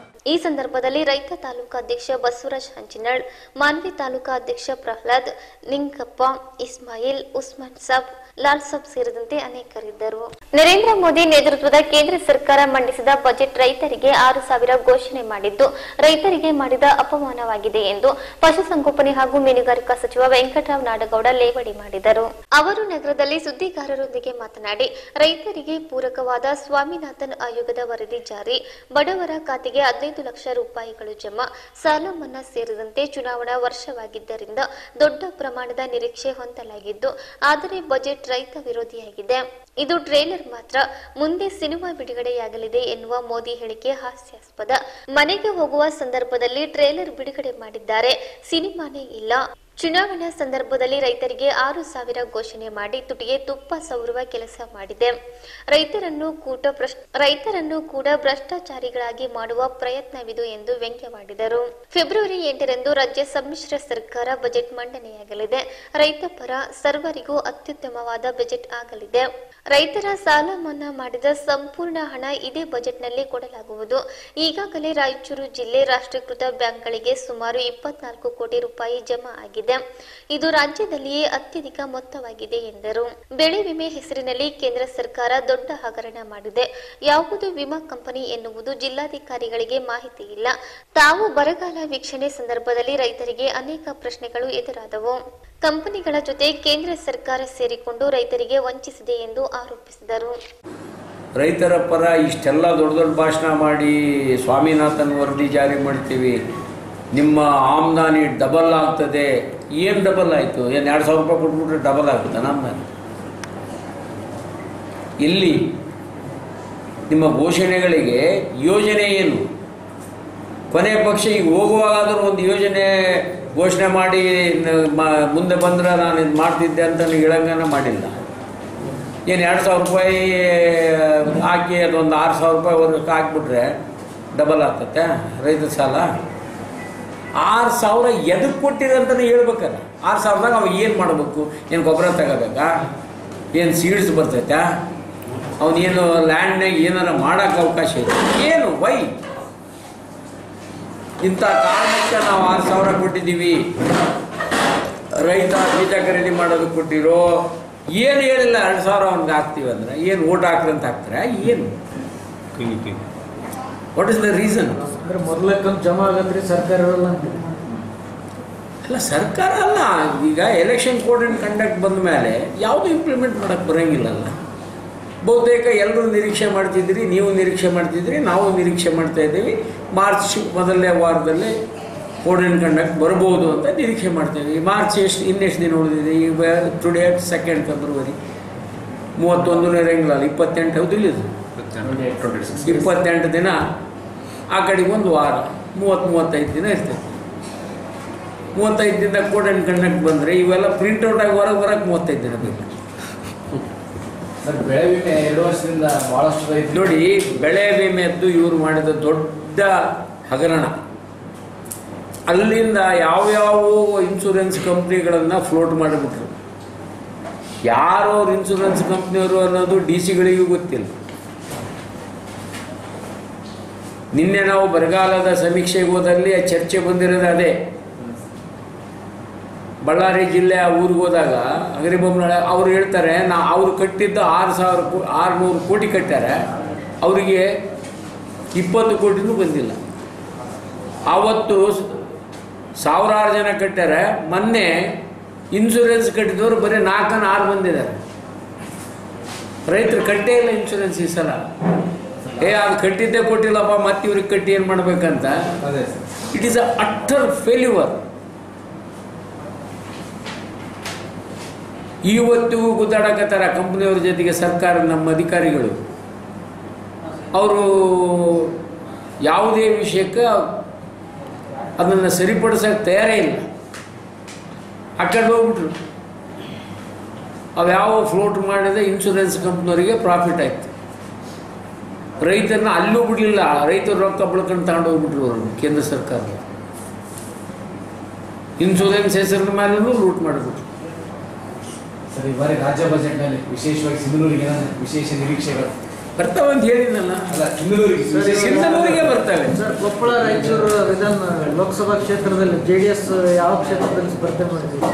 Speaker 1: ಈ ಸಂದರ್ಭದಲ್ಲಿ ರೈತ ತಾಲೂಕಾ ಅಧ್ಯಕ್ಷ ಬಸವರಾಜ್ ಹಂಚಿನಾಳ್, ಮಾನ್ವಿ ತಾಲೂಕಾ ಅಧ್ಯಕ್ಷ ಪ್ರಹ್ಲಾದ್, ನಿಂಗಪ್ಪ, ಇಸ್ಮಾಯಿಲ್, ಉಸ್ಮಾನ್ ಸಾಬ್, ಲಾಲ್ ಸಾಬ್ ಸೇರಿದಂತೆ ಅನೇಕರಿದ್ದರು. ನರೇಂದ್ರ ಮೋದಿ ನೇತೃತ್ವದ ಕೇಂದ್ರ ಸರ್ಕಾರ ಮಂಡಿಸಿದ ಬಜೆಟ್ ರೈತರಿಗೆ 6,000 ಘೋಷಣೆ ಮಾಡಿದ್ದು ರೈತರಿಗೆ ಮಾಡಿದ ಅಪಮಾನವಾಗಿದೆ ಎಂದು ಪಶುಸಂಗೋಪನೆ ಹಾಗೂ ಮೀನುಗಾರಿಕಾ ಸಚಿವ ವೆಂಕಟರಾವ್ ನಾಡಗೌಡ ಲೇವಡಿ ಮಾಡಿದರು. ಅವರು ನಗರದಲ್ಲಿ ಸುದ್ದಿಗಾರರೊಂದಿಗೆ ಮಾತನಾಡಿ, ರೈತರಿಗೆ ಪೂರಕವಾದ ಸ್ವಾಮಿನಾಥನ್ ಆಯೋಗದ ವರದಿ ಜಾರಿ, ಬಡವರ ಖಾತೆಗೆ 15 ಲಕ್ಷ ರೂಪಾಯಿಗಳು ಜಮಾ, ಸಾಲ ಮನ್ನಾ ಸೇರಿದಂತೆ ಚುನಾವಣಾ ವರ್ಷವಾಗಿದ್ದರಿಂದ ದೊಡ್ಡ ಪ್ರಮಾಣದ ನಿರೀಕ್ಷೆ ಹೊಂದಲಾಗಿದ್ದು, ಆದರೆ ಬಜೆಟ್ ರೈತ ವಿರೋಧಿಯಾಗಿದೆ. ಇದು ಟ್ರೇಲರ್ ಮಾತ್ರ, ಮುಂದೆ ಸಿನಿಮಾ ಬಿಡುಗಡೆಯಾಗಲಿದೆ ಎನ್ನುವ ಮೋದಿ ಹೇಳಿಕೆ ಹಾಸ್ಯಾಸ್ಪದ. ಮನೆಗೆ ಹೋಗುವ ಸಂದರ್ಭದಲ್ಲಿ ಟ್ರೇಲರ್ ಬಿಡುಗಡೆ ಮಾಡಿದ್ದಾರೆ, ಸಿನಿಮಾನೇ ಇಲ್ಲ. ಚುನಾವಣಾ ಸಂದರ್ಭದಲ್ಲಿ ರೈತರಿಗೆ 6,000 ಘೋಷಣೆ ಮಾಡಿ ತುಟಿಗೆ ತುಪ್ಪ ಸವರುವ ಕೆಲಸ ಮಾಡಿದೆ. ರೈತರನ್ನು ಕೂಡ ಭ್ರಷ್ಟಾಚಾರಿಗಳಾಗಿ ಮಾಡುವ ಪ್ರಯತ್ನವಿದು ಎಂದು ವ್ಯಂಗ್ಯವಾಡಿದರು. ಫೆಬ್ರವರಿ 8ರಂದು ರಾಜ್ಯ ಸಮ್ಮಿಶ್ರ ಸರ್ಕಾರ ಬಜೆಟ್ ಮಂಡನೆಯಾಗಲಿದೆ. ರೈತ ಪರ ಸರ್ವರಿಗೂ ಅತ್ಯುತ್ತಮವಾದ ಬಜೆಟ್ ಆಗಲಿದೆ. ರೈತರ ಸಾಲ ಮನ್ನಾ ಮಾಡಿದ ಸಂಪೂರ್ಣ ಹಣ ಇದೇ ಬಜೆಟ್ನಲ್ಲಿ ಕೊಡಲಾಗುವುದು. ಈಗಾಗಲೇ ರಾಯಚೂರು ಜಿಲ್ಲೆ ರಾಷ್ಟ್ರೀಕೃತ ಬ್ಯಾಂಕ್ಗಳಿಗೆ ಸುಮಾರು 24 ಕೋಟಿ ರೂಪಾಯಿ ಜಮಾ ಆಗಿದೆ. ಇದು ರಾಜ್ಯದಲ್ಲಿಯೇ ಅತ್ಯಧಿಕ ಮೊತ್ತವಾಗಿದೆ ಎಂದರು. ಬೆಳೆ ವಿಮೆ ಹೆಸರಿನಲ್ಲಿ ಕೇಂದ್ರ ಸರ್ಕಾರ ದೊಡ್ಡ ಹಗರಣ ಮಾಡಿದೆ. ಯಾವುದು ವಿಮಾ ಕಂಪನಿ ಎನ್ನುವುದು ಜಿಲ್ಲಾಧಿಕಾರಿಗಳಿಗೆ ಮಾಹಿತಿ ಇಲ್ಲ. ತಾವು ಬರಗಾಲ ವೀಕ್ಷಣೆ ಸಂದರ್ಭದಲ್ಲಿ ರೈತರಿಗೆ ಅನೇಕ ಪ್ರಶ್ನೆಗಳು ಎದುರಾದವು. ಕಂಪನಿಗಳ ಜೊತೆ ಕೇಂದ್ರ ಸರ್ಕಾರ ಸೇರಿಕೊಂಡು ರೈತರಿಗೆ ವಂಚಿಸಿದೆ ಎಂದು ಆರೋಪಿಸಿದರು.
Speaker 2: ರೈತರ ಪರ ಇಷ್ಟೆಲ್ಲ ದೊಡ್ಡ ದೊಡ್ಡ ಭಾಷಣ ಮಾಡಿ ಸ್ವಾಮಿನಾಥನ್ ವರದಿ ಜಾರಿ ಮಾಡ್ತೀವಿ, ನಿಮ್ಮ ಆಮ್ದಾನಿ ಡಬಲ್ ಆಗ್ತದೆ. ಏನು ಡಬಲ್ ಆಯಿತು? ಏನು 2,000 ರೂಪಾಯಿ ಕೊಟ್ಬಿಟ್ರೆ ಡಬಲ್ ಆಗುತ್ತೆ ಆಮ್ದಾನಿ? ಇಲ್ಲಿ ನಿಮ್ಮ ಘೋಷಣೆಗಳಿಗೆ ಯೋಜನೆ ಏನು? ಕೊನೆ ಪಕ್ಷ ಈಗ ಹೋಗುವಾಗಾದರೂ ಒಂದು ಯೋಜನೆ ಘೋಷಣೆ ಮಾಡಿ ಮುಂದೆ ಬಂದರೆ ನಾನು ಇದು ಮಾಡ್ತಿದ್ದೆ ಅಂತ ಹೇಳಂಗನ ಮಾಡಿಲ್ಲ. ಏನು 2,000 ರೂಪಾಯಿ ಹಾಕಿ ಅದೊಂದು 6,000 ರೂಪಾಯಿವರೆಗೆ ಹಾಕಿಬಿಟ್ರೆ ಡಬಲ್ ಆಗ್ತತೆ ರೈತರ ಸಾಲ? 6,000 ಎದಕ್ಕೆ ಕೊಟ್ಟಿದೆ ಅಂತಲೇ ಹೇಳ್ಬೇಕಲ್ಲ. 6,000ದಾಗ ಅವ ಏನು ಮಾಡಬೇಕು? ಏನು ಗೊಬ್ಬರ ತಗೋಬೇಕಾ? ಏನು ಸೀಡ್ಸ್ ಬರ್ತೈತಾ? ಅವನೇನು ಲ್ಯಾಂಡ್ನಾಗ ಏನಾರ ಮಾಡೋಕ್ಕೆ ಅವಕಾಶ ಇದೆ? ಏನು ವೈ ಇಂಥ ಕಾರಣಕ್ಕೆ ನಾವು 6,000 ಕೊಟ್ಟಿದ್ದೀವಿ. ರೈತ ಬೀಜ ಖರೀದಿ ಮಾಡೋದಕ್ಕೆ ಕೊಟ್ಟಿರೋ ಏನು ಹೇಳಿಲ್ಲ. 2,000 ಅವ್ನಿಗೆ ಹಾಕ್ತೀವಿ ಅಂದರೆ ಏನು ಓಟ್ ಹಾಕ್ರಿ ಅಂತ ಹಾಕ್ತಾರೆ? ಏನು ವಾಟ್ ಇಸ್ ದ ರೀಸನ್?
Speaker 6: ಅಂದರೆ ಮೊದಲಕ್ಕೆ ಜಮಾ ಆಗಂದ್ರೆ ಸರ್ಕಾರ
Speaker 2: ಅಲ್ಲ, ಸರ್ಕಾರ ಅಲ್ಲ. ಈಗ ಎಲೆಕ್ಷನ್ ಕೋಡ್ ಆ್ಯಂಡ್ ಕಂಡಕ್ಟ್ ಬಂದ ಮೇಲೆ ಯಾವುದು ಇಂಪ್ಲಿಮೆಂಟ್ ಮಾಡೋಕ್ಕೆ ಬರೋಂಗಿಲ್ಲಲ್ಲ. ಬಹುತೇಕ ಎಲ್ಲರೂ ನಿರೀಕ್ಷೆ ಮಾಡ್ತಿದ್ರಿ, ನೀವು ನಿರೀಕ್ಷೆ ಮಾಡ್ತಿದ್ರಿ, ನಾವು ನಿರೀಕ್ಷೆ ಮಾಡ್ತಾ ಇದ್ದೀವಿ. ಮಾರ್ಚ್ ಮೊದಲನೇ ವಾರದಲ್ಲಿ ಕೋಡ್ ಆ್ಯಂಡ್ ಕಂಡಕ್ಟ್ ಬರ್ಬೋದು ಅಂತ ನಿರೀಕ್ಷೆ ಮಾಡ್ತೀವಿ. ಮಾರ್ಚ್ ಇನ್ನೆಷ್ಟು ದಿನ ಉಳಿದಿದೆ? ಈಗ ಟುಡೇ 2 ಫೆಬ್ರವರಿ, 31 ಇರೋಂಗಿಲ್ಲ, 28 ಹೌದಿಲ್ಲ? 28 ದಿನ ಆ ಕಡೆಗೆ ಒಂದು ವಾರ, 30-35 ದಿನ ಇರ್ತೈತೆ. 35 ದಿನದಾಗ ಕೋಡ್ ಆ್ಯಂಡ್ ಕಂಡಕ್ಟ್ ಬಂದರೆ ಇವೆಲ್ಲ ಪ್ರಿಂಟ್ಔಟ್ ಆಗಿ ಹೊರಗೆ ಬರೋಕ್ಕೆ 35 ದಿನ ಬೇಕು.
Speaker 8: ಸರ್ ಬೆಳೆ ವಿಮೆ 2 ವರ್ಷದಿಂದ ಬಹಳಷ್ಟು ರೈತರು
Speaker 2: ನೋಡಿ, ಬೆಳೆ ವಿಮೆದ್ದು ಇವರು ಮಾಡಿದ ದೊಡ್ಡ ಹಗರಣ. ಅಲ್ಲಿಂದ ಯಾವ್ಯಾವ ಇನ್ಶೂರೆನ್ಸ್ ಕಂಪ್ನಿಗಳನ್ನು ಫ್ಲೋಟ್ ಮಾಡಿಬಿಟ್ರು. ಯಾರು ಅವ್ರ ಇನ್ಶೂರೆನ್ಸ್ ಕಂಪ್ನಿಯವರು ಅನ್ನೋದು DC-ಗಳಿಗೂ ಗೊತ್ತಿಲ್ಲ. ನಿನ್ನೆ ನಾವು ಬರಗಾಲದ ಸಮೀಕ್ಷೆಗೆ ಹೋದಲ್ಲಿ ಚರ್ಚೆ ಬಂದಿರೋದು ಅದೇ. ಬಳ್ಳಾರಿ ಜಿಲ್ಲೆ ಆ ಊರಿಗೆ ಹೋದಾಗ ಅಗರಿಬೊಮ್ಮನಹಳ್ಳಿ ಅವರು ಹೇಳ್ತಾರೆ, ಅವರು ಕಟ್ಟಿದ್ದು 6,600 ಕೋಟಿ ಕಟ್ಟಾರೆ, ಅವರಿಗೆ 20 ಕೋಟಿನೂ ಬಂದಿಲ್ಲ. ಆವತ್ತು ಸಾವಿರಾರು ಜನ ಕಟ್ಟಾರೆ. ಮೊನ್ನೆ ಇನ್ಶೂರೆನ್ಸ್ ಕಟ್ಟಿದವರು ಬರೀ 4-6 ಬಂದಿದ್ದಾರೆ. ರೈತರು ಕಟ್ಟೇ ಇಲ್ಲ ಇನ್ಶೂರೆನ್ಸ್ ಈ ಸಲ. ಅದು ಕಟ್ಟಿದ್ದೇ ಕೊಟ್ಟಿಲ್ಲಪ್ಪ, ಮತ್ತೆ ಇವ್ರಿಗೆ ಕಟ್ಟಿ ಏನು ಮಾಡ್ಬೇಕಂತ. It is a utter failure. ಇವತ್ತಿಗೂ ಗುದ್ದಾಡಕತ್ತಾರ ಕಂಪ್ನಿಯವ್ರ ಜೊತೆಗೆ ಸರ್ಕಾರ, ನಮ್ಮ ಅಧಿಕಾರಿಗಳು. ಅವರು ಯಾವುದೇ ವಿಷಯಕ್ಕೆ ಅದನ್ನು ಸರಿಪಡಿಸೋಕೆ ತಯಾರೇ ಇಲ್ಲ. ಆ ಕಡೆ ಹೋಗ್ಬಿಟ್ರು. ಅವ್ಯಾವ ಫ್ಲೋಟ್ ಮಾಡಿದ ಇನ್ಶೂರೆನ್ಸ್ ಕಂಪ್ನಿಯವರಿಗೆ ಪ್ರಾಫಿಟ್ ಆಯ್ತು. ರೈತರನ್ನ ಅಲ್ಲೂ ಬಿಡಲಿಲ್ಲ. ರೈತರು ರೊಕ್ಕ ಬೆಳ್ಕೊಂಡು ತಗೊಂಡೋಗ್ಬಿಟ್ರು ಅವರು. ಕೇಂದ್ರ ಸರ್ಕಾರ ಇನ್ಶೂರೆನ್ಸ್ ಹೆಸರಿನ ಮೇಲೂ ಲೂಟ್ ಮಾಡಿಬಿಟ್ರು.
Speaker 8: ಸರ್ ಈ ಬಾರಿ ರಾಜ್ಯ ಬಜೆಟ್ನಲ್ಲಿ ವಿಶೇಷವಾಗಿ ಸಿಂಧನೂರಿಗೆ ವಿಶೇಷ ನಿರೀಕ್ಷೆಗಳು
Speaker 2: ಬರ್ತಾವೆ ಅಂತ ಹೇಳಿದ್ನಲ್ಲ.
Speaker 8: ಅಲ್ಲ, ಸಿಂಧನೂರಿಗೆ
Speaker 2: ಬರ್ತವೆ.
Speaker 9: ಸರ್, ಕೊಪ್ಪಳ ರಾಯಚೂರು ವಿಧಾನ ಲೋಕಸಭಾ ಕ್ಷೇತ್ರದಲ್ಲಿ JDS ಯಾವ ಕ್ಷೇತ್ರದಲ್ಲಿ ಸ್ಪರ್ಧೆ ಮಾಡಿದ್ದೀವಿ?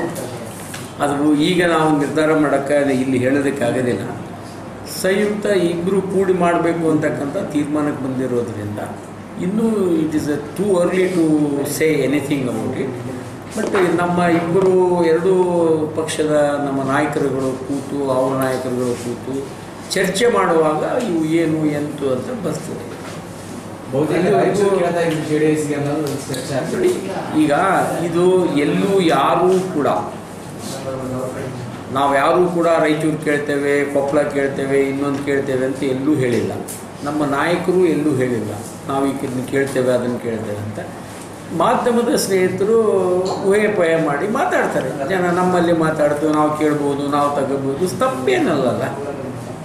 Speaker 2: ಅದು ಈಗ ನಾವು ನಿರ್ಧಾರ ಮಾಡೋಕ್ಕೆ ಇಲ್ಲಿ ಹೇಳೋದಕ್ಕಾಗೋದಿಲ್ಲ. ಸಂಯುಕ್ತ ಇಬ್ಬರು ಕೂಡಿ ಮಾಡಬೇಕು ಅಂತಕ್ಕಂಥ ತೀರ್ಮಾನಕ್ಕೆ ಬಂದಿರೋದ್ರಿಂದ ಇನ್ನೂ it is too early to say anything about it. But ನಮ್ಮ ಇಬ್ಬರು ಎರಡೂ ಪಕ್ಷದ ನಮ್ಮ ನಾಯಕರುಗಳು ಕೂತು, ಅವ್ರ ನಾಯಕರುಗಳು ಕೂತು ಚರ್ಚೆ ಮಾಡುವಾಗ ಇವು ಏನು ಎಂತು ಅಂತ ಬರ್ತದೆ. ಈಗ ಇದು ಎಲ್ಲೂ ಯಾರೂ ಕೂಡ ನಾವು ಯಾರೂ ಕೂಡ ರಾಯಚೂರು ಕೇಳ್ತೇವೆ, ಕೊಪ್ಪಳ ಕೇಳ್ತೇವೆ, ಇನ್ನೊಂದು ಕೇಳ್ತೇವೆ ಅಂತ ಎಲ್ಲೂ ಹೇಳಿಲ್ಲ. ನಮ್ಮ ನಾಯಕರು ಎಲ್ಲೂ ಹೇಳಿಲ್ಲ ನಾವು ಇದನ್ನು ಕೇಳ್ತೇವೆ ಅದನ್ನು ಕೇಳ್ತೇವೆ ಅಂತ. ಮಾಧ್ಯಮದ ಸ್ನೇಹಿತರು ಊಹೆ ಮಾಡಿ ಮಾತಾಡ್ತಾರೆ. ಜನ ನಮ್ಮಲ್ಲಿ ಮಾತಾಡ್ತೀವಿ, ನಾವು ಕೇಳ್ಬೋದು, ನಾವು ತಗೋಬೋದು, ತಪ್ಪೇನಲ್ಲ.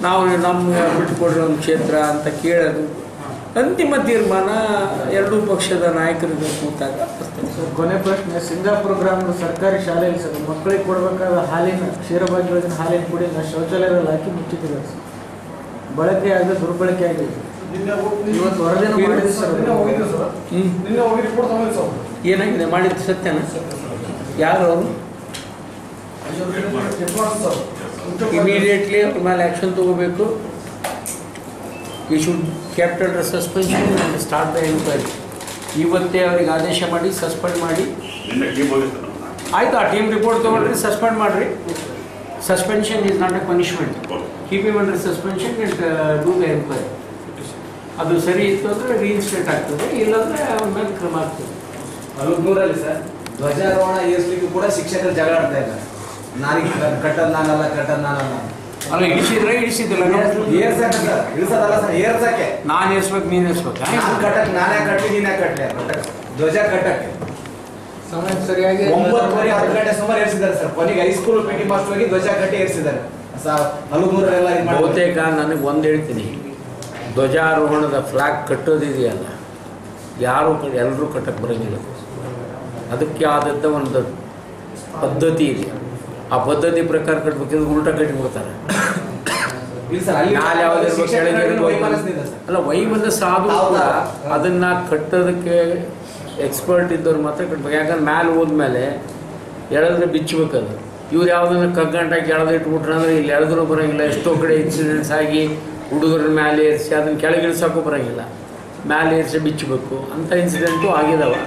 Speaker 2: ನಾವು ನಮ್ಮ ಬಿಟ್ಟುಕೊಡ್ರೋ ಒಂದು ಕ್ಷೇತ್ರ ಅಂತ ಕೇಳೋದು ಅಂತಿಮ ತೀರ್ಮಾನ ಎರಡೂ ಪಕ್ಷದ ನಾಯಕರಿಗೆ ಕೂತಾಗ ಬರ್ತದೆ.
Speaker 9: ಕೊನೆ ಪ್ರಶ್ನೆ, ಸಿಂಗಾಪುರ ಗ್ರಾಮದ ಸರ್ಕಾರಿ ಶಾಲೆಯಲ್ಲಿ ಸರ್ ಮಕ್ಕಳಿಗೆ ಕೊಡಬೇಕಾದ ಹಾಲಿನ ಕ್ಷೀರಭಾಗ್ಯ ಯೋಜನೆ ಹಾಲಿನ ಪುಡಿ ಶೌಚಾಲಯದಲ್ಲಿ ಹಾಕಿ ಮುಚ್ಚಿದ್ದಾರೆ ಸರ್. ಬಳಕೆ ಆಗದೆ ದುರ್ಬಳಕೆ ಆಗಿದೆ. ಇವತ್ತು ವರದಿನ ಮಾಡಿದ್ರು ಸರ್.
Speaker 2: ಏನಾಗಿದೆ ಮಾಡಿದ್ದು ಸತ್ಯನ? ಯಾರು ಅವರು? ಇಮಿಡಿಯೇಟ್ಲಿ ಅವ್ರ ಮೇಲೆ ಆ್ಯಕ್ಷನ್ ತಗೋಬೇಕು. We should capital suspension and start the enquiry. ಇವತ್ತೇ ಅವ್ರಿಗೆ ಆದೇಶ ಮಾಡಿ ಸಸ್ಪೆಂಡ್ ಮಾಡಿ. ಆಯಿತು, ಆ ಟೀಮ್ ರಿಪೋರ್ಟ್ ತೊಗೊಳ್ರಿ, ಸಸ್ಪೆಂಡ್ ಮಾಡಿರಿ. Suspension is not A punishment. Keep him under suspension and do the enquiry. ಅದು ಸರಿ ಇತ್ತು ಅಂದರೆ ರೀಇನ್ಸ್ಟೇಟ್ ಆಗ್ತದೆ, ಇಲ್ಲಾಂದರೆ ಅವ್ರ ಮೇಲೆ ಕ್ರಮ ಆಗ್ತದೆ.
Speaker 8: 43ರಲ್ಲಿ ಸರ್ ಧ್ವಜಾರೋಹಣ ಏರಿಸಲಿಕ್ಕೂ ಕೂಡ ಶಿಕ್ಷಕರು ಜಗಳ ಆಡ್ತಾ ಇದ್ದಾರೆ. ನಾನಿಗೆ ಕಟ್ಟದ್ ನಾನಲ್ಲ, ಕಟ್ಟದ್ ನಾನಲ್ಲ.
Speaker 2: ಅಲ್ಲ, ಇಳಿಸಿದ್ದಿಲ್ಲ
Speaker 8: ಏರ್ಸಕ್ಕೆ ಸರ್, ಇಳಿಸೋದಲ್ಲ ಸರ್, ಏರ್ಸಕ್ಕೆ.
Speaker 2: ನಾನು ಏರ್ಸ್ಬೇಕು, ನೀನು ಏರ್ಸ್ಬೇಕು.
Speaker 8: ಕಟ್ಟಕ್ಕೆ ನಾನೇ ಕಟ್ಲಿ, ನೀನೇ ಕಟ್ಲಿ. ಧ್ವಜ ಕಟ್ಟಕ್ಕೆ
Speaker 9: ಸಮಯ ಸರಿಯಾಗಿ
Speaker 8: 9:30 10 ಗಂಟೆ ಸುಮಾರು ಏರಿಸಿದ್ದಾರೆ ಸರ್. ಕೊನೆಗೆ ಹೈಸ್ಕೂಲ್ ಪಿ ಟಿ ಮಾಸ್ಟರ್ ಹೋಗಿ ಧ್ವಜ ಕಟ್ಟಿ ಏರಿಸಿದ್ದಾರೆ. 43ರೆಲ್ಲ
Speaker 2: ಬಹುತೇಕ ನನಗೆ ಒಂದು ಹೇಳ್ತೀನಿ, ಧ್ವಜಾರೋಹಣದ ಫ್ಲಾಗ್ ಕಟ್ಟೋದಿದೆಯಲ್ಲ, ಯಾರು ಎಲ್ಲರೂ ಕಟ್ಟಕ್ಕೆ ಬರೋಂಗಿಲ್ಲ. ಅದಕ್ಕೆ ಆದದ್ದ ಒಂದು ಪದ್ಧತಿ ಇದೆ. ಆ ಪದ್ಧತಿ ಪ್ರಕಾರ ಕಟ್ಟಬೇಕಿದ್ರೆ ಉಲ್ಟಾ ಕಟ್ಟಿಬಿಡ್ತಾರೆ. ಅಲ್ಲ, ವೈಮನಸ್ಸು ಆದರೂ ಕೂಡ ಅದನ್ನು ಕಟ್ಟೋದಕ್ಕೆ ಎಕ್ಸ್ಪರ್ಟ್ ಇದ್ದವ್ರು ಮಾತ್ರ ಕಟ್ಟಬೇಕು. ಯಾಕಂದ್ರೆ ಮ್ಯಾಲೆ ಹೋದ್ಮೇಲೆ ಎಳೆದ್ರೆ ಬಿಚ್ಚಬೇಕದು. ಇವ್ರು ಯಾವುದನ್ನು ಕಗ್ಗಂಟಾಗಿ ಎಳೆದು ಇಟ್ಬಿಟ್ರೆ ಅಂದರೆ ಇಲ್ಲಿ ಎಳೆದ್ರೂ ಬರೋಂಗಿಲ್ಲ. ಎಷ್ಟೋ ಕಡೆ ಇನ್ಸಿಡೆಂಟ್ಸ್ ಆಗಿ ಹುಡುಗರ ಮೇಲೆ ಏರಿಸಿ ಅದನ್ನು ಕೆಳಗಿಳಿಸೋಕ್ಕೂ ಬರೋಂಗಿಲ್ಲ, ಮೇಲೆ ಏರಿಸಿ ಬಿಚ್ಚಬೇಕು ಅಂತ ಇನ್ಸಿಡೆಂಟು ಆಗಿದಾವೆ.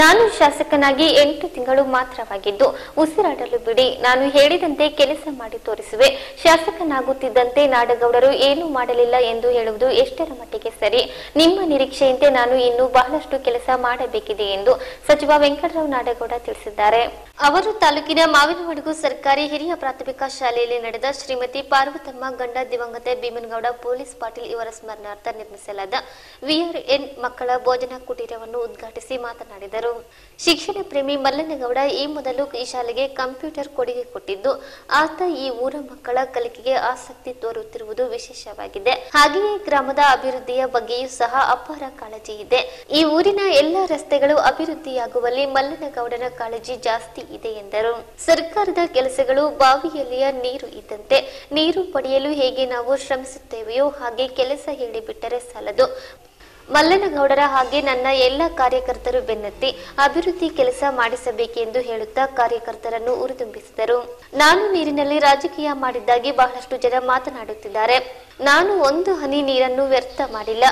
Speaker 1: ನಾನು ಶಾಸಕನಾಗಿ 8 ತಿಂಗಳು ಮಾತ್ರವಾಗಿದ್ದು ಉಸಿರಾಡಲು ಬಿಡಿ, ನಾನು ಹೇಳಿದಂತೆ ಕೆಲಸ ಮಾಡಿ ತೋರಿಸುವೆ. ಶಾಸಕನಾಗುತ್ತಿದ್ದಂತೆ ನಾಡಗೌಡರು ಏನೂ ಮಾಡಲಿಲ್ಲ ಎಂದು ಹೇಳುವುದು ಎಷ್ಟರ ಮಟ್ಟಿಗೆ ಸರಿ? ನಿಮ್ಮ ನಿರೀಕ್ಷೆಯಂತೆ ನಾನು ಇನ್ನೂ ಬಹಳಷ್ಟು ಕೆಲಸ ಮಾಡಬೇಕಿದೆ ಎಂದು ಸಚಿವ ವೆಂಕಟರಾವ್ ನಾಡಗೌಡ ತಿಳಿಸಿದ್ದಾರೆ. ಅವರು ತಾಲೂಕಿನ ಮಾವಿನಮಡುಗು ಸರ್ಕಾರಿ ಹಿರಿಯ ಪ್ರಾಥಮಿಕ ಶಾಲೆಯಲ್ಲಿ ನಡೆದ ಶ್ರೀಮತಿ ಪಾರ್ವತಮ್ಮ ಗಂಡ ದಿವಂಗತ ಭೀಮನಗೌಡ ಪೊಲೀಸ್ ಪಾಟೀಲ್ ಇವರ ಸ್ಮರಣಾರ್ಥ ನಿರ್ಮಿಸಲಾದ ವಿಆರ್ಎನ್ ಮಕ್ಕಳ ಭೋಜನ ಕುಟೀರವನ್ನು ಉದ್ಘಾಟಿಸಿ ಮಾತನಾಡಿದರು. ಶಿಕ್ಷಣ ಪ್ರೇಮಿ ಮಲ್ಲನಗೌಡ ಈ ಮೊದಲು ಈ ಶಾಲೆಗೆ ಕಂಪ್ಯೂಟರ್ ಕೊಡುಗೆ ಕೊಟ್ಟಿದ್ದು, ಆತ ಈ ಊರ ಮಕ್ಕಳ ಕಲಿಕೆಗೆ ಆಸಕ್ತಿ ತೋರುತ್ತಿರುವುದು ವಿಶೇಷವಾಗಿದೆ. ಹಾಗೆಯೇ ಗ್ರಾಮದ ಅಭಿವೃದ್ಧಿಯ ಬಗ್ಗೆಯೂ ಸಹ ಅಪಾರ ಕಾಳಜಿ ಇದೆ. ಈ ಊರಿನ ಎಲ್ಲ ರಸ್ತೆಗಳು ಅಭಿವೃದ್ಧಿಯಾಗುವಲ್ಲಿ ಮಲ್ಲನಗೌಡನ ಕಾಳಜಿ ಜಾಸ್ತಿ ಇದೆ ಎಂದರು. ಸರ್ಕಾರದ ಕೆಲಸಗಳು ಬಾವಿಯಲ್ಲಿಯ ನೀರು ಇದ್ದಂತೆ. ನೀರು ಪಡೆಯಲು ಹೇಗೆ ನಾವು ಶ್ರಮಿಸುತ್ತೇವೆಯೋ ಹಾಗೆ ಕೆಲಸ ಹೇಳಿಬಿಟ್ಟರೆ ಸಾಲದು. ಮಲ್ಲನಗೌಡರ ಹಾಗೆ ನನ್ನ ಎಲ್ಲ ಕಾರ್ಯಕರ್ತರು ಬೆನ್ನತ್ತಿ ಅಭಿವೃದ್ಧಿ ಕೆಲಸ ಮಾಡಿಸಬೇಕೆಂದು ಹೇಳುತ್ತಾ ಕಾರ್ಯಕರ್ತರನ್ನು ಉರಿದುಂಬಿಸಿದರು. ನಾನು ನೀರಿನಲ್ಲಿ ರಾಜಕೀಯ ಮಾಡಿದ್ದಾಗಿ ಬಹಳಷ್ಟು ಜನ ಮಾತನಾಡುತ್ತಿದ್ದಾರೆ. ನಾನು ಒಂದು ಹನಿ ನೀರನ್ನು ವ್ಯರ್ಥ ಮಾಡಿಲ್ಲ.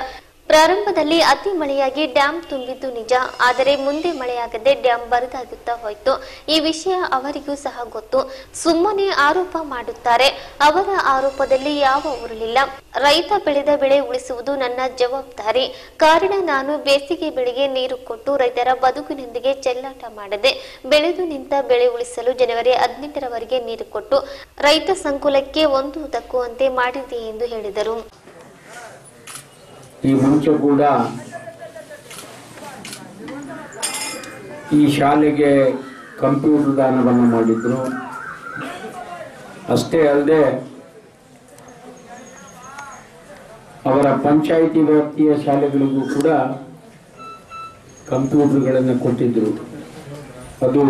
Speaker 1: ಪ್ರಾರಂಭದಲ್ಲಿ ಅತಿ ಮಳೆಯಾಗಿ ಡ್ಯಾಂ ತುಂಬಿದ್ದು ನಿಜ. ಆದರೆ ಮುಂದೆ ಮಳೆಯಾಗದೆ ಡ್ಯಾಂ ಬರದಾಗುತ್ತಾ ಹೋಯಿತು. ಈ ವಿಷಯ ಅವರಿಗೂ ಸಹ ಗೊತ್ತು. ಸುಮ್ಮನೆ ಆರೋಪ ಮಾಡುತ್ತಾರೆ. ಅವರ ಆರೋಪದಲ್ಲಿ ಯಾವ ಉರುಳಿಲ್ಲ. ರೈತ ಬೆಳೆದ ಬೆಳೆ ಉಳಿಸುವುದು ನನ್ನ ಜವಾಬ್ದಾರಿ. ಕಾರಣ ನಾನು ಬೇಸಿಗೆ ಬೆಳೆಗೆ ನೀರು ಕೊಟ್ಟು ರೈತರ ಬದುಕಿನೊಂದಿಗೆ ಚೆಲ್ಲಾಟ ಮಾಡದೆ ಬೆಳೆದು ನಿಂತ ಬೆಳೆ ಉಳಿಸಲು ಜನವರಿ 18ರವರೆಗೆ ನೀರು ಕೊಟ್ಟು ರೈತ ಸಂಕುಲಕ್ಕೆ ಒಂದು ದಕ್ಕುವಂತೆ ಮಾಡಿದೆ ಎಂದು ಹೇಳಿದರು.
Speaker 2: ಈ ಮುಂಚೆ ಕೂಡ ಈ ಶಾಲೆಗೆ ಕಂಪ್ಯೂಟರ್ ದಾನವನ್ನು ಮಾಡಿದ್ರು. ಅಷ್ಟೇ ಅಲ್ಲದೆ ಅವರ ಪಂಚಾಯಿತಿ ವ್ಯಾಪ್ತಿಯ ಶಾಲೆಗಳಿಗೂ ಕೂಡ ಕಂಪ್ಯೂಟರ್ಗಳನ್ನು ಕೊಟ್ಟಿದ್ರು. ಅದು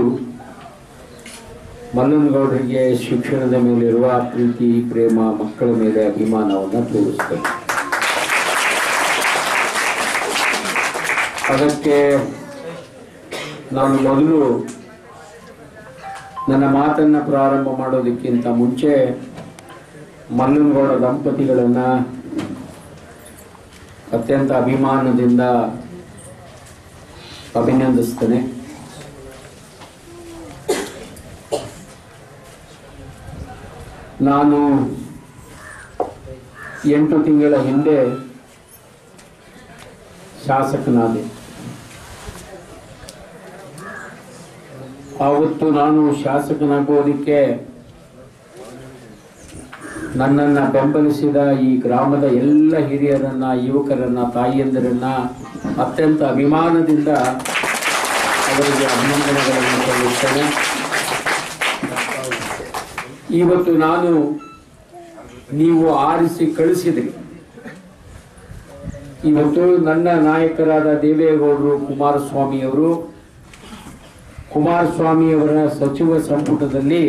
Speaker 2: ಮಲ್ಲನಗೌಡರಿಗೆ ಶಿಕ್ಷಣದ ಮೇಲಿರುವ ಪ್ರೀತಿ, ಪ್ರೇಮ, ಮಕ್ಕಳ ಮೇಲೆ ಅಭಿಮಾನವನ್ನು ತೋರಿಸ್ತದೆ. ಅದಕ್ಕೆ ನಾನು ಮೊದಲು ನನ್ನ ಮಾತನ್ನು ಪ್ರಾರಂಭ ಮಾಡೋದಕ್ಕಿಂತ ಮುಂಚೆ ಮಲ್ಲನಗೌಡ ದಂಪತಿಗಳನ್ನು ಅತ್ಯಂತ ಅಭಿಮಾನದಿಂದ ಅಭಿನಂದಿಸ್ತೇನೆ. ನಾನು 8 ತಿಂಗಳ ಹಿಂದೆ ಶಾಸಕನಾದೆ. ಆವತ್ತು ನಾನು ಶಾಸಕನಾಗೋದಕ್ಕೆ ನನ್ನನ್ನು ಬೆಂಬಲಿಸಿದ ಈ ಗ್ರಾಮದ ಎಲ್ಲ ಹಿರಿಯರನ್ನ, ಯುವಕರನ್ನ, ತಾಯಿಯಂದಿರನ್ನ ಅತ್ಯಂತ ಅಭಿಮಾನದಿಂದ ಅವರಿಗೆ ಅಭಿನಂದನೆಗಳನ್ನು ಸಲ್ಲಿಸ್ತೇನೆ. ಇವತ್ತು ನಾನು ನೀವು ಆರಿಸಿ ಕಳಿಸಿದ್ರಿ. ಇವತ್ತು ನನ್ನ ನಾಯಕರಾದ ದೇವೇಗೌಡರು, ಕುಮಾರಸ್ವಾಮಿಯವರ ಸಚಿವ ಸಂಪುಟದಲ್ಲಿ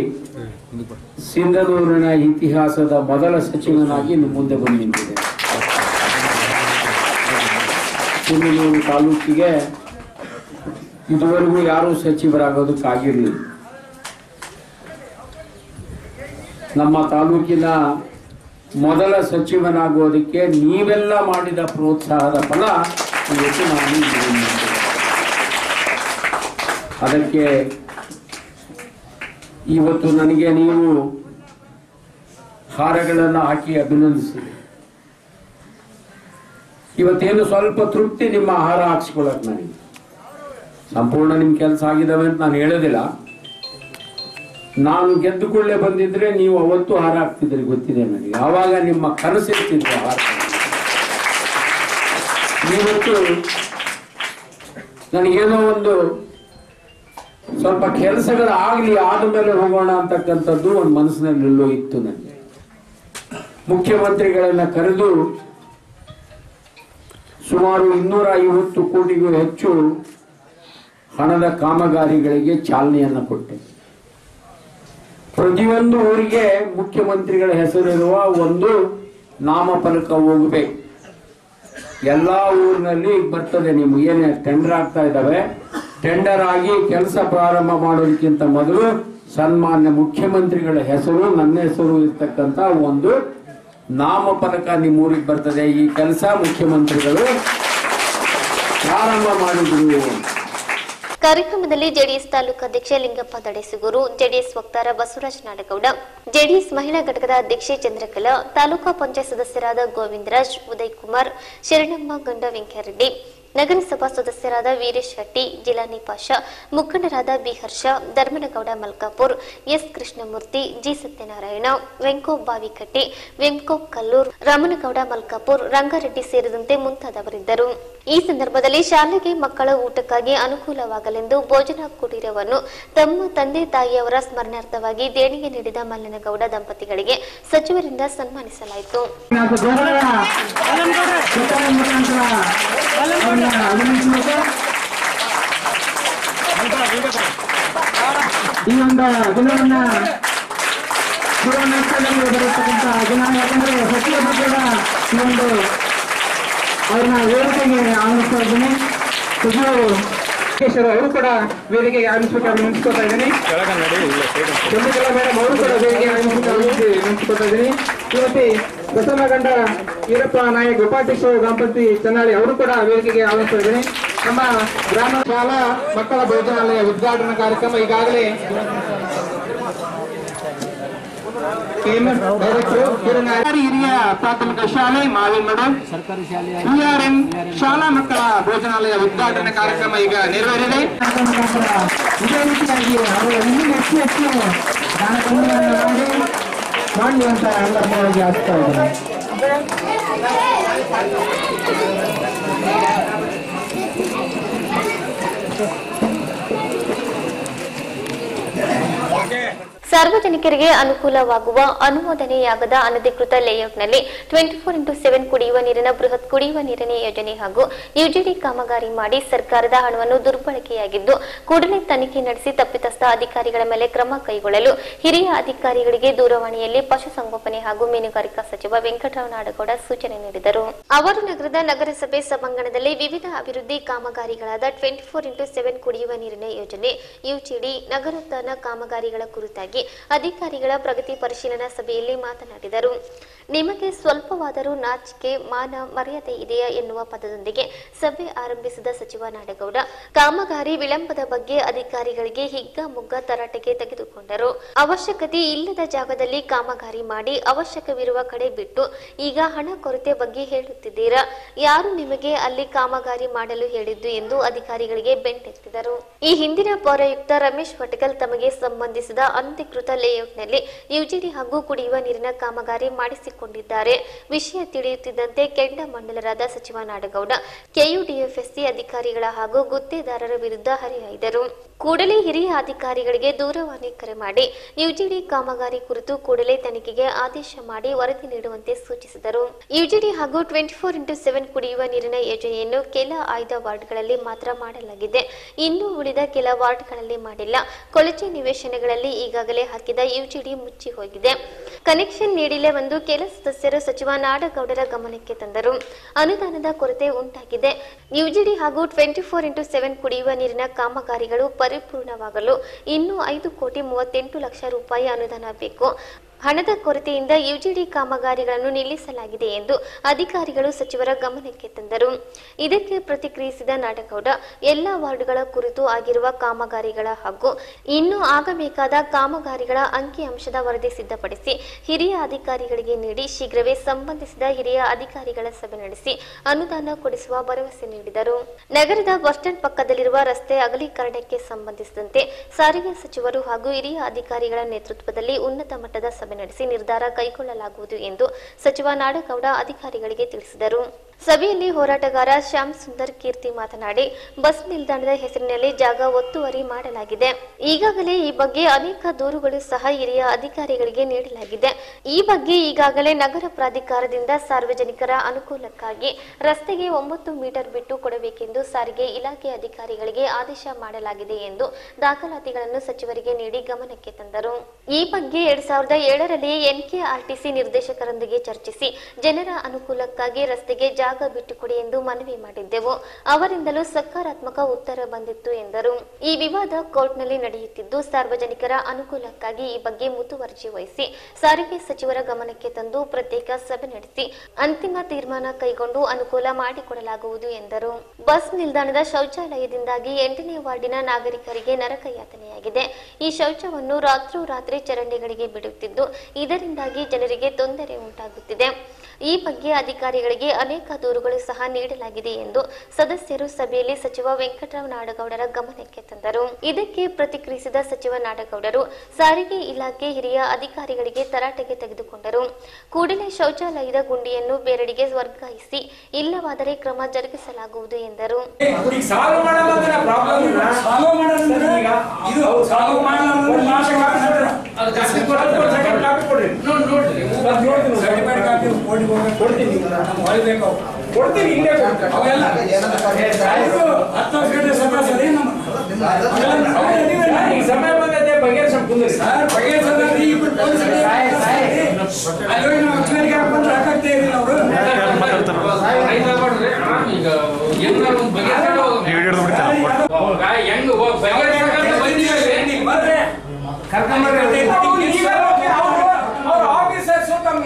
Speaker 2: ಸಿಂಧನೂರಿನ ಇತಿಹಾಸದ ಮೊದಲ ಸಚಿವನಾಗಿ ನಿಮ್ಮ ಮುಂದೆ ಬಂದು ನಿಂತಿದೆ. ಸಿಂಧನೂರು ತಾಲೂಕಿಗೆ ಇದುವರೆಗೂ ಯಾರೂ ಸಚಿವರಾಗೋದಕ್ಕಾಗಿರಲಿಲ್ಲ. ನಮ್ಮ ತಾಲೂಕಿನ ಮೊದಲ ಸಚಿವನಾಗೋದಕ್ಕೆ ನೀವೆಲ್ಲ ಮಾಡಿದ ಪ್ರೋತ್ಸಾಹದ ಫಲ ಇವತ್ತು ನಾನು ಅದಕ್ಕೆ ಇವತ್ತು ನನಗೆ ನೀವು ಹಾರಗಳನ್ನು ಹಾಕಿ ಅಭಿನಂದಿಸಿದೆ. ಇವತ್ತೇನು ಸ್ವಲ್ಪ ತೃಪ್ತಿ ನಿಮ್ಮ ಹಾರ ಹಾಕ್ಸ್ಕೊಳಕ್ ನನಗೆ. ಸಂಪೂರ್ಣ ನಿಮ್ಮ ಕೆಲಸ ಆಗಿದ್ದಾವೆ ಅಂತ ನಾನು ಹೇಳೋದಿಲ್ಲ. ನಾನು ಗೆದ್ದುಕೊಳ್ಳೆ ಬಂದಿದ್ರೆ ನೀವು ಅವತ್ತು ಹಾರ ಹಾಕ್ತಿದ್ರಿ, ಗೊತ್ತಿದೆ ನನಗೆ. ಆವಾಗ ನಿಮ್ಮ ಕನಸಿರ್ತಿದ್ರು ಹಾರ. ಇವತ್ತು ನನಗೇನೋ ಒಂದು ಸ್ವಲ್ಪ ಕೆಲಸಗಳಾಗ್ಲಿ, ಆದ್ಮೇಲೆ ಹೋಗೋಣ ಅಂತಕ್ಕಂಥದ್ದು ಒಂದು ಮನಸ್ಸಿನಲ್ಲೆಲ್ಲೋ ಇತ್ತು ನನಗೆ. ಮುಖ್ಯಮಂತ್ರಿಗಳನ್ನ ಕರೆದು ಸುಮಾರು 250 ಕೋಟಿಗೂ ಹೆಚ್ಚು ಹಣದ ಕಾಮಗಾರಿಗಳಿಗೆ ಚಾಲನೆಯನ್ನು ಕೊಟ್ಟೆ. ಪ್ರತಿಯೊಂದು ಊರಿಗೆ ಮುಖ್ಯಮಂತ್ರಿಗಳ ಹೆಸರಿರುವ ಒಂದು ನಾಮಫಲಕ ಹೋಗಬೇಕು. ಎಲ್ಲಾ ಊರಿನಲ್ಲಿ ಬರ್ತದೆ. ನಿಮ್ಗೆ ಏನೇ ಟೆಂಡರ್ ಆಗ್ತಾ ಇದ್ದಾವೆ, ಟೆಂಡರ್ ಆಗಿ ಕೆಲಸ ಪ್ರಾರಂಭ ಮಾಡೋದಕ್ಕಿಂತ ಮೊದಲು ಸನ್ಮಾನ್ಯ ಮುಖ್ಯಮಂತ್ರಿಗಳ ಹೆಸರು, ನನ್ನ ಹೆಸರು ಇರ್ತಕ್ಕಂಥ ಒಂದು ನಾಮಫಲಕ ನಿಮ್ಮೂರಿಗೆ ಬರ್ತದೆ. ಈ ಕೆಲಸ ಮುಖ್ಯಮಂತ್ರಿಗಳು ಪ್ರಾರಂಭ ಮಾಡಿದ್ರು.
Speaker 1: ಕಾರ್ಯಕ್ರಮದಲ್ಲಿ ಜೆಡಿಎಸ್ ತಾಲೂಕು ಅಧ್ಯಕ್ಷ ಲಿಂಗಪ್ಪ ದಡೇಸುಗೂರು, ಜೆಡಿಎಸ್ ವಕ್ತಾರ ಬಸವರಾಜ ನಾಡಗೌಡ, ಜೆಡಿಎಸ್ ಮಹಿಳಾ ಘಟಕದ ಅಧ್ಯಕ್ಷೆ ಚಂದ್ರಕಲಾ, ತಾಲೂಕಾ ಪಂಚಾಯತ್ ಸದಸ್ಯರಾದ ಗೋವಿಂದರಾಜ್, ಉದಯ್ ಕುಮಾರ್, ಶರಣಮ್ಮ ಗಂಡ ವೆಂಕರೆಡ್ಡಿ, ನಗರಸಭಾ ಸದಸ್ಯರಾದ ವೀರೇಶ್ ಶೆಟ್ಟಿ, ಜಿಲ್ಲಾ ನಿಪಾಷ, ಮುಖಂಡರಾದ ಬಿ ಹರ್ಷ, ಧರ್ಮನಗೌಡ ಮಲ್ಕಾಪುರ್, ಎಸ್ ಕೃಷ್ಣಮೂರ್ತಿ, ಜಿ ಸತ್ಯನಾರಾಯಣ, ವೆಂಕೋ ಬಾವಿಕಟ್ಟಿ, ವೆಂಕೋ ಕಲ್ಲೂರ್, ರಾಮನಗೌಡ ಮಲ್ಕಾಪುರ್, ರಂಗಾರೆಡ್ಡಿ ಸೇರಿದಂತೆ ಮುಂತಾದವರಿದ್ದರು. ಈ ಸಂದರ್ಭದಲ್ಲಿ ಶಾಲೆಗೆ ಮಕ್ಕಳ ಊಟಕ್ಕಾಗಿ ಅನುಕೂಲವಾಗಲೆಂದು ಭೋಜನ ಕುಟೀರವನ್ನು ತಮ್ಮ ತಂದೆ ತಾಯಿಯವರ ಸ್ಮರಣಾರ್ಥವಾಗಿ ದೇಣಿಗೆ ನೀಡಿದ ಮಲ್ಲನಗೌಡ ದಂಪತಿಗಳಿಗೆ ಸಚಿವರಿಂದ ಸನ್ಮಾನಿಸಲಾಯಿತು.
Speaker 6: ಈ ಒಂದು ದಿನವನ್ನ ಬರುತ್ತಕ್ಕಂಥ ದಿನ, ಯಾಕಂದ್ರೆ ಸಚಿವರು ಕೂಡ ಈ ಒಂದು ಅವ್ರನ್ನ ವೇದಿಕೆಗೆ ಆಹ್ವಾನಿಸ್ತಾ ಇದ್ದೀನಿ. ಸಚಿವರು ಅವರು ಕೂಡ ವೇದಿಕೆಗೆ ಆಗಮಿಸಬೇಕಾಗಿ ನೆನೆಸ್ಕೊತಾ ಇದ್ದೀನಿ. ಚಂದ್ರಕಲಾ ಮೇಡಮ್ ಅವರು ಕೂಡ ವೇದಿಕೆಗೆ ಆಗಮಿಸಬೇಕಾಗಿ ನೆನೆಸ್ಕೊತಾ ಇದ್ದೀನಿ. ಶ್ರೀಮತಿ ಬಸವನಗಂಡ ಈರಪ್ಪ ನಾಯಕ್ ಉಪಾಧ್ಯಕ್ಷ ದಂಪತಿ ಚನ್ನಾಳಿ ಅವರು ಕೂಡ ವೇದಿಕೆಗೆ ಆಗಮಿಸ್ತಾ ಇದ್ದೀನಿ. ನಮ್ಮ ಗ್ರಾಮ ಶಾಲಾ ಮಕ್ಕಳ ಭೋಜನಾಲಯ ಉದ್ಘಾಟನಾ ಕಾರ್ಯಕ್ರಮ ಈಗಾಗಲೇ ಹಿರಿಯ ಪ್ರಾಥಮಿಕ ಶಾಲೆ ಮಾವಿನಮಡು PRN ಶಾಲಾ ಮಕ್ಕಳ ಭೋಜನಾಲಯ ಉದ್ಘಾಟನಾ ಕಾರ್ಯಕ್ರಮ ಈಗ ನೆರವೇರಿದೆ. ಇದೇ ರೀತಿಯಾಗಿ ಅವರು ಇನ್ನೂ ಹೆಚ್ಚು ಮಾಡುವಂತ ಸಂದರ್ಭವಾಗಿ ಆಗ್ತಾ ಇದ್ದಾರೆ.
Speaker 1: ಸಾರ್ವಜನಿಕರಿಗೆ ಅನುಕೂಲವಾಗುವ ಅನುಮೋದನೆಯಾಗದ ಅನಧಿಕೃತ ಲೇಔಟ್ನಲ್ಲಿ 24x7 ಕುಡಿಯುವ ನೀರಿನ ಬೃಹತ್ ಕುಡಿಯುವ ನೀರಿನ ಯೋಜನೆ ಹಾಗೂ ಯುಜಿಡಿ ಕಾಮಗಾರಿ ಮಾಡಿ ಸರ್ಕಾರದ ಹಣವನ್ನು ದುರ್ಬಳಕೆಯಾಗಿದ್ದು ಕೂಡಲೇ ತನಿಖೆ ನಡೆಸಿ ತಪ್ಪಿತಸ್ಥ ಅಧಿಕಾರಿಗಳ ಮೇಲೆ ಕ್ರಮ ಕೈಗೊಳ್ಳಲು ಹಿರಿಯ ಅಧಿಕಾರಿಗಳಿಗೆ ದೂರವಾಣಿಯಲ್ಲಿ ಪಶುಸಂಗೋಪನೆ ಹಾಗೂ ಮೀನುಗಾರಿಕಾ ಸಚಿವ ವೆಂಕಟರಾವ್ ನಾಡಗೌಡ ಸೂಚನೆ ನೀಡಿದರು. ಅವರು ನಗರದ ನಗರಸಭೆ ಸಭಾಂಗಣದಲ್ಲಿ ವಿವಿಧ ಅಭಿವೃದ್ಧಿ ಕಾಮಗಾರಿಗಳಾದ 24x7 ಕುಡಿಯುವ ನೀರಿನ ಯೋಜನೆ ಯುಜಿಡಿ ನಗರೋತ್ಥಾನ ಕಾಮಗಾರಿಗಳ ಕುರಿತಾಗಿ ಅಧಿಕಾರಿಗಳ ಪ್ರಗತಿ ಪರಿಶೀಲನಾ ಸಭೆಯಲ್ಲಿ ಮಾತನಾಡಿದರು. ನಿಮಗೆ ಸ್ವಲ್ಪವಾದರೂ ನಾಚಿಕೆ ಮಾನ ಮರ್ಯಾದೆ ಇದೆಯಾ ಎನ್ನುವ ಪದದೊಂದಿಗೆ ಸಭೆ ಆರಂಭಿಸಿದ ಸಚಿವ ನಾಡಗೌಡ ಕಾಮಗಾರಿ ವಿಳಂಬದ ಬಗ್ಗೆ ಅಧಿಕಾರಿಗಳಿಗೆ ಹಿಗ್ಗಾಮುಗ್ಗಾ ತರಾಟೆಗೆ ತೆಗೆದುಕೊಂಡರು. ಅವಶ್ಯಕತೆ ಇಲ್ಲದ ಜಾಗದಲ್ಲಿ ಕಾಮಗಾರಿ ಮಾಡಿ ಅವಶ್ಯಕವಿರುವ ಕಡೆ ಬಿಟ್ಟು ಈಗ ಹಣ ಕೊರತೆ ಬಗ್ಗೆ ಹೇಳುತ್ತಿದ್ದೀರಾ? ಯಾರು ನಿಮಗೆ ಅಲ್ಲಿ ಕಾಮಗಾರಿ ಮಾಡಲು ಹೇಳಿದ್ದು ಎಂದು ಅಧಿಕಾರಿಗಳಿಗೆ ಬೆಂಟೆತ್ತಿದರು. ಈ ಹಿಂದಿನ ಪೌರಾಯುಕ್ತ ರಮೇಶ್ ವಟಕಲ್ ತಮಗೆ ಸಂಬಂಧಿಸಿದ ಅನಧಿಕೃತ ಲೇಔಟ್ನಲ್ಲಿ ಯುಜಿಡಿ ಹಾಗೂ ಕುಡಿಯುವ ನೀರಿನ ಕಾಮಗಾರಿ ಮಾಡಿಸಿಕೊಂಡಿದ್ದಾರೆ. ವಿಷಯ ತಿಳಿಯುತ್ತಿದ್ದಂತೆ ಕೆಂಡಮಂಡಲರಾದ ಸಚಿವ ನಾಡಗೌಡ ಕೆಯುಡಿಎಫ್ಎಸ್ಸಿ ಅಧಿಕಾರಿಗಳ ಹಾಗೂ ಗುತ್ತೇದಾರರ ವಿರುದ್ಧ ಹರಿಹಾಯ್ದರು. ಕೂಡಲೇ ಹಿರಿಯ ಅಧಿಕಾರಿಗಳಿಗೆ ದೂರವಾಣಿ ಕರೆ ಮಾಡಿ ಯುಜಿಡಿ ಕಾಮಗಾರಿ ಕುರಿತು ಕೂಡಲೇ ತನಿಖೆಗೆ ಆದೇಶ ಮಾಡಿ ವರದಿ ನೀಡುವಂತೆ ಸೂಚಿಸಿದರು. ಯುಜಿಡಿ ಹಾಗೂ 24x7 ಕುಡಿಯುವ ನೀರಿನ ಯೋಜನೆಯನ್ನು ಕೆಲ ಆಯ್ದ ವಾರ್ಡ್ಗಳಲ್ಲಿ ಮಾತ್ರ ಮಾಡಲಾಗಿದೆ. ಇನ್ನು ಉಳಿದ ಕೆಲ ವಾರ್ಡ್ಗಳಲ್ಲಿ ಮಾಡಿಲ್ಲ. ಕೊಳಚೆ ನಿವೇಶನಗಳಲ್ಲಿ ಈಗಾಗಲೇ ಹಾಕಿದ ಯುಜಿಡಿ ಮುಚ್ಚಿ ಹೋಗಿದೆ. ಕನೆಕ್ಷನ್ ನೀಡಿಲ್ಲವೆಂದು ಕೆಲ ಸದಸ್ಯರು ಸಚಿವ ನಾಡಗೌಡರ ಗಮನಕ್ಕೆ ತಂದರು. ಅನುದಾನದ ಕೊರತೆ ಉಂಟಾಗಿದೆ. ಯುಜಿಡಿ ಹಾಗೂ 24x7 ಕುಡಿಯುವ ನೀರಿನ ಕಾಮಗಾರಿಗಳು ಪರಿಪೂರ್ಣವಾಗಲು ಇನ್ನೂ 5,38,00,000 ರೂಪಾಯಿ ಅನುದಾನ ಬೇಕು. ಹಣದ ಕೊರತೆಯಿಂದ ಯುಜಿಡಿ ಕಾಮಗಾರಿಗಳನ್ನು ನಿಲ್ಲಿಸಲಾಗಿದೆ ಎಂದು ಅಧಿಕಾರಿಗಳು ಸಚಿವರ ಗಮನಕ್ಕೆ ತಂದರು. ಇದಕ್ಕೆ ಪ್ರತಿಕ್ರಿಯಿಸಿದ ನಾಡಗೌಡ ಎಲ್ಲಾ ವಾರ್ಡ್ಗಳ ಕುರಿತು ಆಗಿರುವ ಕಾಮಗಾರಿಗಳ ಹಾಗೂ ಇನ್ನೂ ಆಗಬೇಕಾದ ಕಾಮಗಾರಿಗಳ ಅಂಕಿಅಂಶದ ವರದಿ ಸಿದ್ಧಪಡಿಸಿ ಹಿರಿಯ ಅಧಿಕಾರಿಗಳಿಗೆ ನೀಡಿ ಶೀಘ್ರವೇ ಸಂಬಂಧಿಸಿದ ಹಿರಿಯ ಅಧಿಕಾರಿಗಳ ಸಭೆ ನಡೆಸಿ ಅನುದಾನ ಕೊಡಿಸುವ ಭರವಸೆ ನೀಡಿದರು. ನಗರದ ಬಸ್ ಸ್ಟ್ಯಾಂಡ್ ಪಕ್ಕದಲ್ಲಿರುವ ರಸ್ತೆ ಅಗಲೀಕರಣಕ್ಕೆ ಸಂಬಂಧಿಸಿದಂತೆ ಸಾರಿಗೆ ಸಚಿವರು ಹಾಗೂ ಹಿರಿಯ ಅಧಿಕಾರಿಗಳ ನೇತೃತ್ವದಲ್ಲಿ ಉನ್ನತ ಮಟ್ಟದ ಸಭೆ ನಡೆಸಿ ನಿರ್ಧಾರ ಕೈಗೊಳ್ಳಲಾಗುವುದು ಎಂದು ಸಚಿವ ನಾಡಗೌಡ ಅಧಿಕಾರಿಗಳಿಗೆ ತಿಳಿಸಿದರು. ಸಭೆಯಲ್ಲಿ ಹೋರಾಟಗಾರ ಶ್ಯಾಮ್ ಸುಂದರ್ ಕೀರ್ತಿ ಮಾತನಾಡಿ ಬಸ್ ನಿಲ್ದಾಣದ ಹೆಸರಿನಲ್ಲಿ ಜಾಗ ಒತ್ತುವರಿ ಮಾಡಲಾಗಿದೆ. ಈಗಾಗಲೇ ಈ ಬಗ್ಗೆ ಅನೇಕ ದೂರುಗಳು ಸಹ ಹಿರಿಯ ಅಧಿಕಾರಿಗಳಿಗೆ ನೀಡಲಾಗಿದೆ. ಈ ಬಗ್ಗೆ ಈಗಾಗಲೇ ನಗರ ಪ್ರಾಧಿಕಾರದಿಂದ ಸಾರ್ವಜನಿಕರ ಅನುಕೂಲಕ್ಕಾಗಿ ರಸ್ತೆಗೆ 9 ಮೀಟರ್ ಬಿಟ್ಟು ಕೊಡಬೇಕೆಂದು ಸಾರಿಗೆ ಇಲಾಖೆ ಅಧಿಕಾರಿಗಳಿಗೆ ಆದೇಶ ಮಾಡಲಾಗಿದೆ ಎಂದು ದಾಖಲಾತಿಗಳನ್ನು ಸಚಿವರಿಗೆ ನೀಡಿ ಗಮನಕ್ಕೆ ತಂದರು. ಈ ಬಗ್ಗೆ 2007ರಲ್ಲಿ NKRTC ನಿರ್ದೇಶಕರೊಂದಿಗೆ ಚರ್ಚಿಸಿ ಜನರ ಅನುಕೂಲಕ್ಕಾಗಿ ರಸ್ತೆಗೆ ಜಾಗ ಬಿಟ್ಟುಕೊಡಿ ಎಂದು ಮನವಿ ಮಾಡಿದ್ದೆವು. ಅವರಿಂದಲೂ ಸಕಾರಾತ್ಮಕ ಉತ್ತರ ಬಂದಿತ್ತು ಎಂದರು. ಈ ವಿವಾದ ಕೋರ್ಟ್ನಲ್ಲಿ ನಡೆಯುತ್ತಿದ್ದು ಸಾರ್ವಜನಿಕರ ಅನುಕೂಲಕ್ಕಾಗಿ ಈ ಬಗ್ಗೆ ಮುತುವರ್ಜಿ ವಹಿಸಿ ಸಾರಿಗೆ ಸಚಿವರ ಗಮನಕ್ಕೆ ತಂದು ಪ್ರತ್ಯೇಕ ಸಭೆ ನಡೆಸಿ ಅಂತಿಮ ತೀರ್ಮಾನ ಕೈಗೊಂಡು ಅನುಕೂಲ ಮಾಡಿಕೊಡಲಾಗುವುದು ಎಂದರು. ಬಸ್ ನಿಲ್ದಾಣದ ಶೌಚಾಲಯದಿಂದಾಗಿ 8ನೇ ವಾರ್ಡಿನ ನಾಗರಿಕರಿಗೆ ನರಕ ಯಾತನೆಯಾಗಿದೆ. ಈ ಶೌಚವನ್ನು ರಾತ್ರೋರಾತ್ರಿ ಚರಂಡಿಗಳಿಗೆ ಬಿಡುತ್ತಿದ್ದು ಇದರಿಂದಾಗಿ ಜನರಿಗೆ ತೊಂದರೆ ಉಂಟಾಗುತ್ತಿದೆ. ಈ ಬಗ್ಗೆ ಅಧಿಕಾರಿಗಳಿಗೆ ಅನೇಕ ದೂರುಗಳು ಸಹ ನೀಡಲಾಗಿದೆ ಎಂದು ಸದಸ್ಯರು ಸಭೆಯಲ್ಲಿ ಸಚಿವ ವೆಂಕಟರಾವ್ ನಾಡಗೌಡರ ಗಮನಕ್ಕೆ ತಂದರು. ಇದಕ್ಕೆ ಪ್ರತಿಕ್ರಿಯಿಸಿದ ಸಚಿವ ನಾಡಗೌಡರು ಸಾರಿಗೆ ಇಲಾಖೆ ಹಿರಿಯ ಅಧಿಕಾರಿಗಳಿಗೆ ತರಾಟೆಗೆ ತೆಗೆದುಕೊಂಡರು. ಕೂಡಲೇ ಶೌಚಾಲಯದ ಗುಂಡಿಯನ್ನು ಬೇರೆಡೆಗೆ ವರ್ಗಾಯಿಸಿ ಇಲ್ಲವಾದರೆ ಕ್ರಮ ಜರುಗಿಸಲಾಗುವುದು ಎಂದರು.
Speaker 2: ಸಮಯ ಬಂದೈತೆ ಬಗೆಹರಿಸ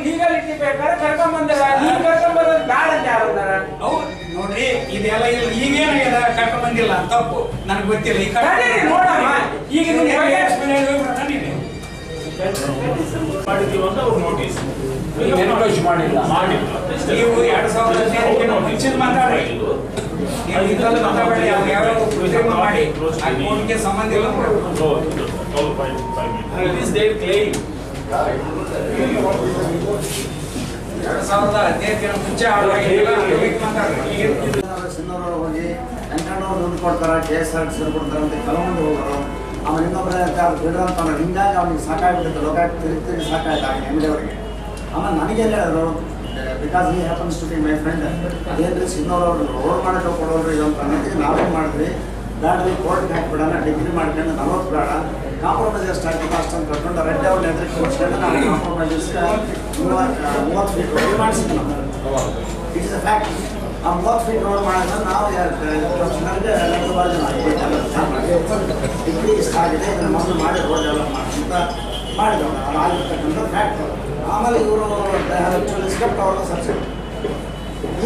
Speaker 2: ಲೀಗಾಲಿಟಿ ಬೇಕಾದ್ರೆ ಕರ್ಕೊಂಡ್ಬಂದಾರ, ನೀವು ಕರ್ಕೊಂಡ್ಬರೋದು ಬ್ಯಾಡ ಅಂತ ಯಾರು ನೋಡ್ರಿ. ಇದೆಲ್ಲ ಈಗೇನಾಗ್ಯದ ಕರ್ಕೊಂಡ್ಬಂದಿಲ್ಲ ತಪ್ಪು ನನಗೆ ಗೊತ್ತಿಲ್ಲ. ಈಗ ನೋಡಮ್ಮ ಈಗ
Speaker 10: ಮಾಡಿದ್ದೀವಿ ಅಂತ ಅವ್ರು ನೋಟಿಸ್
Speaker 2: ಮಾಡಿಲ್ಲ. ನೀವು 2015 ಮುಂಚಿನ ಮಾತಾಡಿ, ನೀವು ಇದ್ರಲ್ಲಿ ಮಾತಾಡಿ, ಯಾವ ಮಾಡಿ ಕೋರ್ಟ್ಗೆ ಸಂಬಂಧ ಇಲ್ಲ.
Speaker 10: It is their claim.
Speaker 2: 2015 ಮುಂಚೆ ಆಡಲಾಗಿಲ್ಲ.
Speaker 11: ಸಿನ್ನೂರು ಹೋಗಿ ಎಂಟಣ್ಣವ್ರು ದುಡ್ಡು ಕೊಡ್ತಾರೆ, KSRTC ಕೊಡ್ತಾರೆ ಅಂತ ಕೆಲವೊಂದು ಹೋಗೋರು. ಅವನು ಇನ್ನೊಬ್ಬರೇ ಬಿಡ್ರಂತಾನೆ. ಹಿಂಗಾಗಿ ಅವ್ನಿಗೆ ಸಾಕಾಗ್ಬಿಟ್ಟಿದ್ದು, ಲೋಕಾಯುಕ್ತ ತಿರುಗಿ ಸಾಕಾಯ್ತು ಆಗ ಎಮ್ಮೆವರೆಗೆ. ಆಮೇಲೆ ನನಗೇನು ಹೇಳಿದ್ರು, ಬಿಕಾಸ್ ಈ happens to be my friend, ಅದೇನ್ರಿ ಸಿನ್ನೂರವ್ರು ರೋಡ್ ಮಾಡೋಕೆ ಕೊಡೋರು ಇದೊಂದು ಅನ್ನೋದಕ್ಕೆ ನಾವೇನು ಮಾಡಿದ್ವಿ, ಬ್ಯಾಡ್ರಿ ಕೋರ್ಟ್ಗೆ ಹಾಕಿಬಿಡೋಣ, ಡಿಗ್ರಿ ಮಾಡ್ಕೊಂಡು 40 ಬೇಡ, ಕಾಂಪ್ರಮೈಸ್ ಎಷ್ಟು ಆಗ್ತದೆ ಅಷ್ಟೊಂದು ಕಟ್ಕೊಂಡು ರೆಡ್ಡಿ ಅವ್ರನ್ನ ಎದುರಿಗೆ ಕೂರಿಸ್ಕೊಂಡು ನಾವು ಕಾಂಪ್ರಮೈಸಸ್ಗೆ 30 ಫೀಟ್ ರೋಡ್ ಮಾಡಿಸಿದ್ವಿ ನಾವು. It is a fact. ಆ 30 ಫೀಟ್ ರೋಡ್ ಮಾಡಿದ್ರೆ ನಾವು ಪ್ರೊಫೆಷನಲ್ಗೆ ಡಿಗ್ರಿ ಇಷ್ಟ ಆಗಿದೆ, ಇದನ್ನು ಮೊದಲು ಮಾಡಿ ರೋಡ್ ಡೆವಲಪ್ ಮಾಡಿ ಅಂತ ಮಾಡಿದವು. ಅದು ಆಗಿರ್ತಕ್ಕಂಥ ಫ್ಯಾಕ್ಟ್. ಆಮೇಲೆ ಇವರು ಆ್ಯಕ್ಚುಲಿ ಸ್ಕೆಪ್ಟ್ ಅವ್ರನ್ನ ಸಬ್ಸಿಡಿ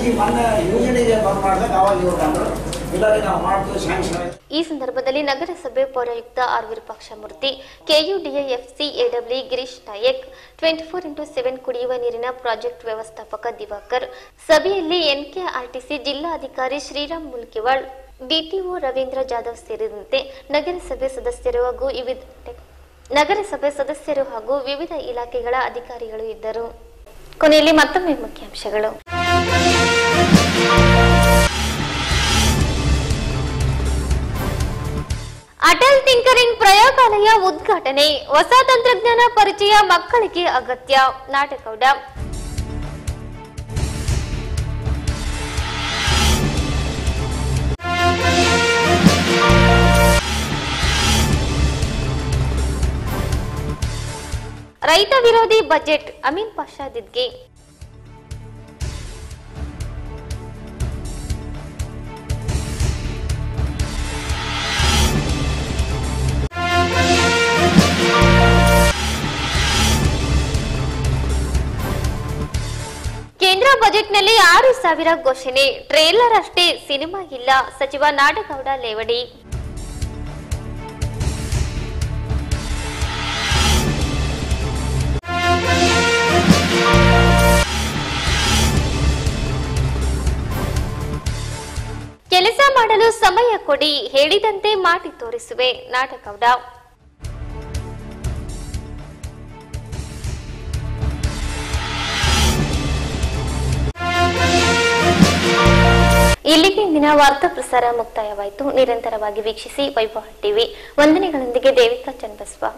Speaker 11: ಈ ಮೊನ್ನೆ ಯೂನಿಗೆ ಬಂದ್ ಮಾಡಿದಾಗ ಅವಾಗ ಇವರು ಬಂದರು, ಇಲ್ಲಾರಿ ನಾವು ಮಾಡ್ತೀವಿ ಶಾಂಕ್ಷನ್.
Speaker 1: ಈ ಸಂದರ್ಭದಲ್ಲಿ ನಗರಸಭೆ ಪೌರಾಯುಕ್ತ R Virupakshamurthy, KUDAFC AW Girish Nayak, 24x7 ಕುಡಿಯುವ ನೀರಿನ ಪ್ರಾಜೆಕ್ಟ್ ವ್ಯವಸ್ಥಾಪಕ ದಿವಾಕರ್, ಸಭೆಯಲ್ಲಿ NKRTC ಜಿಲ್ಲಾಧಿಕಾರಿ ಶ್ರೀರಾಮ್ ಮುಲ್ಕಿವಾಳ್, DTO ರವೀಂದ್ರ ಜಾಧವ್ ಸೇರಿದಂತೆ ನಗರಸಭೆ ಸದಸ್ಯರು ಹಾಗೂ ವಿವಿಧ ಇಲಾಖೆಗಳ ಅಧಿಕಾರಿಗಳು ಇದ್ದರು. ಕೊನೆಯಲ್ಲಿ ಮತ್ತೊಮ್ಮೆ ಮುಖ್ಯಾಂಶಗಳು. ಅಟಲ್ ಟಿಂಕರಿಂಗ್ ಪ್ರಯೋಗಾಲಯ ಉದ್ಘಾಟನೆ, ಹೊಸ ತಂತ್ರಜ್ಞಾನ ಪರಿಚಯ ಮಕ್ಕಳಿಗೆ ಅಗತ್ಯ, ನಾಡಗೌಡ. ರೈತ ವಿರೋಧಿ ಬಜೆಟ್, ಅಮೀನ್ ಪಾಷಾ ದಿದ್ಗೆ. ಕೇಂದ್ರ ಬಜೆಟ್ನಲ್ಲಿ 6,000 ಘೋಷಣೆ, ಟ್ರೇಲರ್ ಅಷ್ಟೇ, ಸಿನಿಮಾ ಇಲ್ಲ, ಸಚಿವ ನಾಡಗೌಡ ಲೇವಡಿ. ಕೆಲಸ ಮಾಡಲು ಸಮಯ ಕೊಡಿ, ಹೇಳಿದಂತೆ ಮಾಡಿ ತೋರಿಸುವೆ, ನಾಡಗೌಡ. ಇಲ್ಲಿಗೆ ಇಂದಿನ ವಾರ್ತಾ ಪ್ರಸಾರ ಮುಕ್ತಾಯವಾಯಿತು. ನಿರಂತರವಾಗಿ ವೀಕ್ಷಿಸಿ ವೈಭವ ಟಿವಿ. ವಂದನೆಗಳೊಂದಿಗೆ ದೇವಿಕಾ ಚನ್ನಬಸವ.